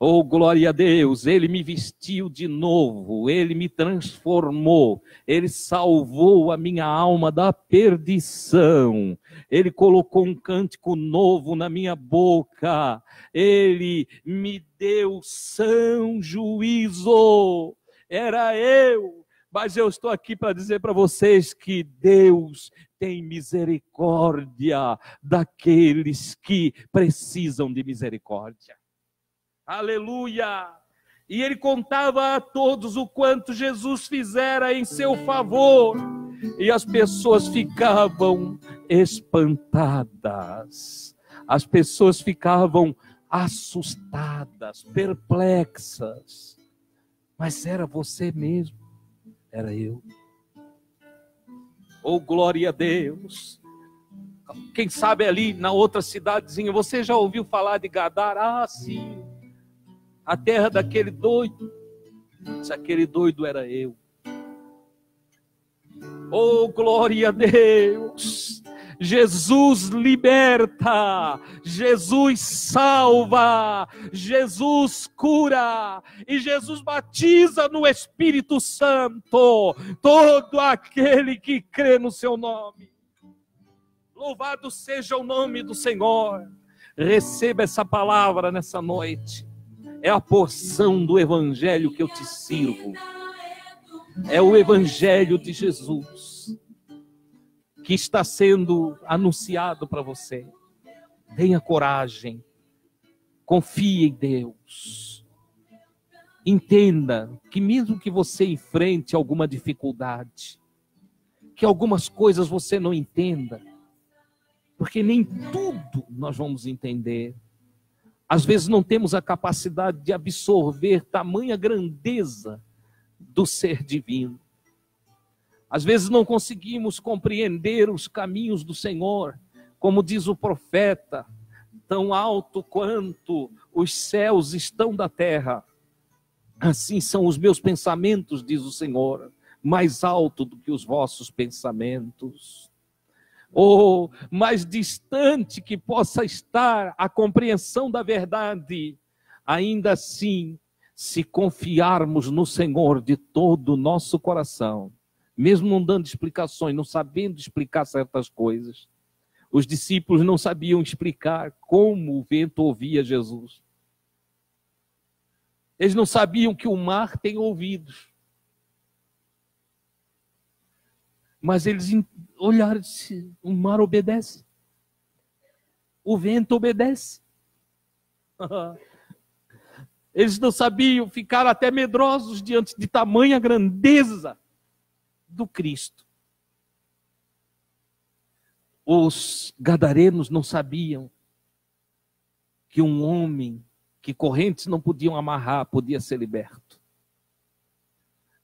Oh, glória a Deus, Ele me vestiu de novo, Ele me transformou, Ele salvou a minha alma da perdição, Ele colocou um cântico novo na minha boca, Ele me deu são juízo. Era eu, mas eu estou aqui para dizer para vocês que Deus tem misericórdia daqueles que precisam de misericórdia. Aleluia! E ele contava a todos o quanto Jesus fizera em seu favor. E as pessoas ficavam espantadas. As pessoas ficavam assustadas, perplexas. Mas era você mesmo. Era eu. Oh, glória a Deus! Quem sabe ali na outra cidadezinha, você já ouviu falar de Gadara? Ah, sim. A terra daquele doido. Se aquele doido era eu. Oh, glória a Deus! Jesus liberta, Jesus salva, Jesus cura e Jesus batiza no Espírito Santo todo aquele que crê no seu nome. Louvado seja o nome do Senhor. Receba essa palavra nessa noite. É a porção do Evangelho que eu te sirvo. É o Evangelho de Jesus que está sendo anunciado para você. Tenha coragem. Confie em Deus. Entenda que mesmo que você enfrente alguma dificuldade, que algumas coisas você não entenda, porque nem tudo nós vamos entender. Às vezes não temos a capacidade de absorver tamanha grandeza do ser divino. Às vezes não conseguimos compreender os caminhos do Senhor, como diz o profeta, tão alto quanto os céus estão da terra. Assim são os meus pensamentos, diz o Senhor, mais alto do que os vossos pensamentos. Ou mais distante que possa estar a compreensão da verdade, ainda assim, se confiarmos no Senhor de todo o nosso coração, mesmo não dando explicações, não sabendo explicar certas coisas, os discípulos não sabiam explicar como o vento ouvia Jesus. Eles não sabiam que o mar tem ouvidos. Mas eles olharam e disseram, o mar obedece. O vento obedece. Eles não sabiam, ficaram até medrosos diante de tamanha grandeza do Cristo. Os gadarenos não sabiam que um homem que correntes não podiam amarrar podia ser liberto.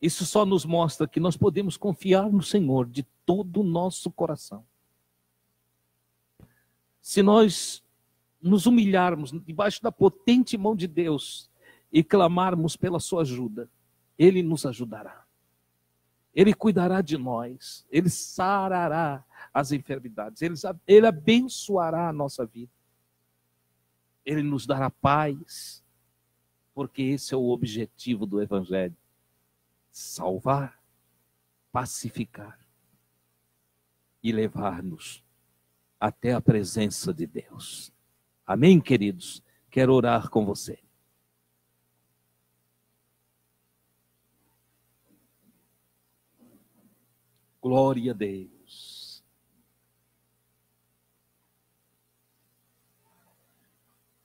Isso só nos mostra que nós podemos confiar no Senhor de todo o nosso coração. Se nós nos humilharmos debaixo da potente mão de Deus e clamarmos pela sua ajuda, Ele nos ajudará. Ele cuidará de nós. Ele sarará as enfermidades. Ele abençoará a nossa vida. Ele nos dará paz, porque esse é o objetivo do Evangelho. Salvar, pacificar e levar-nos até a presença de Deus. Amém, queridos? Quero orar com você. Glória a Deus.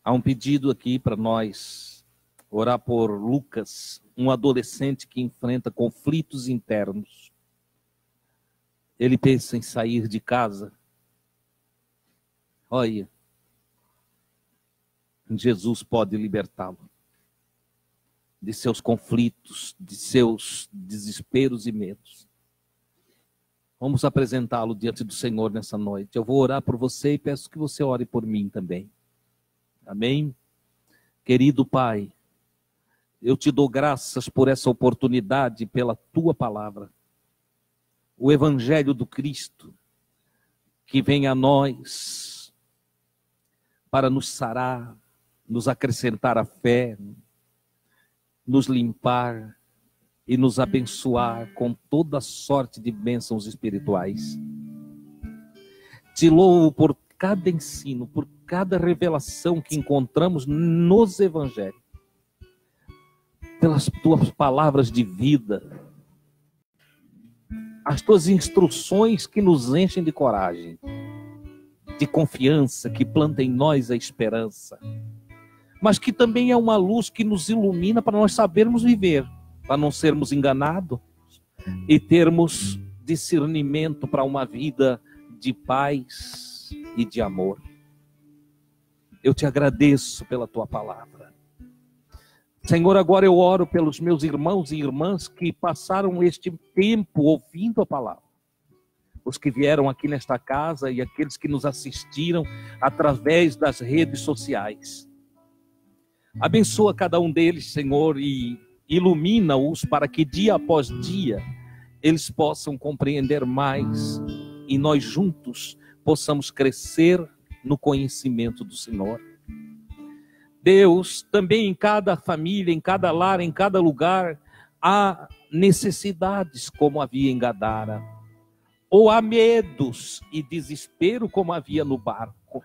Há um pedido aqui para nós orar por Lucas, um adolescente que enfrenta conflitos internos. Ele pensa em sair de casa. Olha, Jesus pode libertá-lo de seus conflitos, de seus desesperos e medos. Vamos apresentá-lo diante do Senhor nessa noite. Eu vou orar por você e peço que você ore por mim também. Amém? Querido Pai, eu te dou graças por essa oportunidade, pela tua palavra. O Evangelho do Cristo, que vem a nós para nos sarar, nos acrescentar a fé, nos limpar e nos abençoar com toda sorte de bênçãos espirituais. Te louvo por cada ensino, por cada revelação que encontramos nos evangelhos, pelas tuas palavras de vida, as tuas instruções que nos enchem de coragem, de confiança, que planta em nós a esperança, mas que também é uma luz que nos ilumina para nós sabermos viver, para não sermos enganados e termos discernimento para uma vida de paz e de amor. Eu te agradeço pela tua palavra. Senhor, agora eu oro pelos meus irmãos e irmãs que passaram este tempo ouvindo a palavra. Os que vieram aqui nesta casa e aqueles que nos assistiram através das redes sociais. Abençoa cada um deles, Senhor, e ilumina-os para que dia após dia eles possam compreender mais e nós juntos possamos crescer no conhecimento do Senhor. Deus, também em cada família, em cada lar, em cada lugar, há necessidades como havia em Gadara, ou há medos e desespero como havia no barco.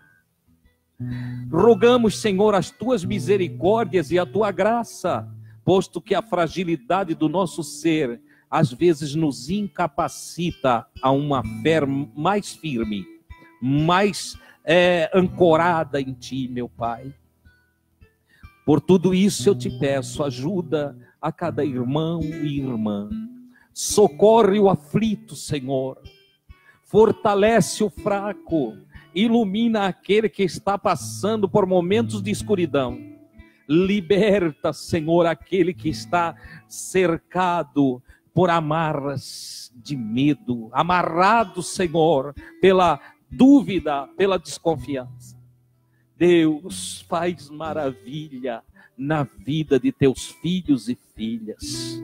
Rogamos, Senhor, as tuas misericórdias e a tua graça, posto que a fragilidade do nosso ser às vezes nos incapacita a uma fé mais firme, mais ancorada em ti, meu Pai. Por tudo isso eu te peço, ajuda a cada irmão e irmã. Socorre o aflito, Senhor. Fortalece o fraco. Ilumina aquele que está passando por momentos de escuridão. Liberta, Senhor, aquele que está cercado por amarras de medo. Amarrado, Senhor, pela dúvida, pela desconfiança. Deus, faz maravilha na vida de teus filhos e filhas.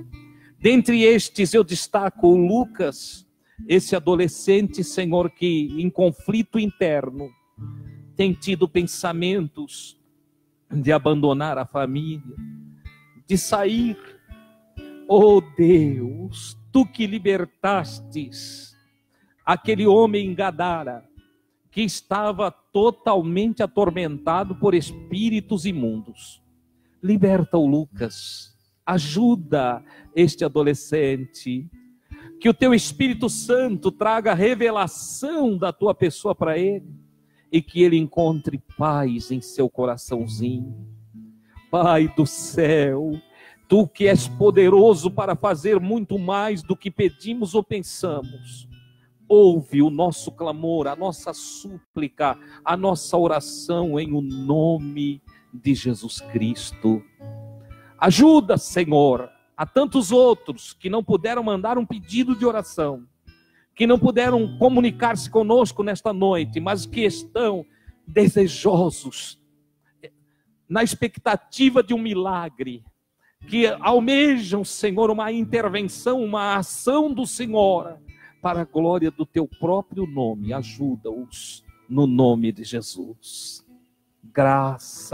Dentre estes eu destaco o Lucas, esse adolescente, Senhor, que em conflito interno tem tido pensamentos de abandonar a família, de sair. Oh Deus, tu que libertastes aquele homem em Gadara, que estava totalmente atormentado por espíritos imundos. Liberta o Lucas, ajuda este adolescente, que o teu Espírito Santo traga revelação da tua pessoa para ele, e que ele encontre paz em seu coraçãozinho. Pai do céu, tu que és poderoso para fazer muito mais do que pedimos ou pensamos, ouve o nosso clamor, a nossa súplica, a nossa oração em o nome de Jesus Cristo. Ajuda, Senhor, a tantos outros que não puderam mandar um pedido de oração, que não puderam comunicar-se conosco nesta noite, mas que estão desejosos, na expectativa de um milagre, que almejam, Senhor, uma intervenção, uma ação do Senhor, para a glória do teu próprio nome. Ajuda-os no nome de Jesus. Graça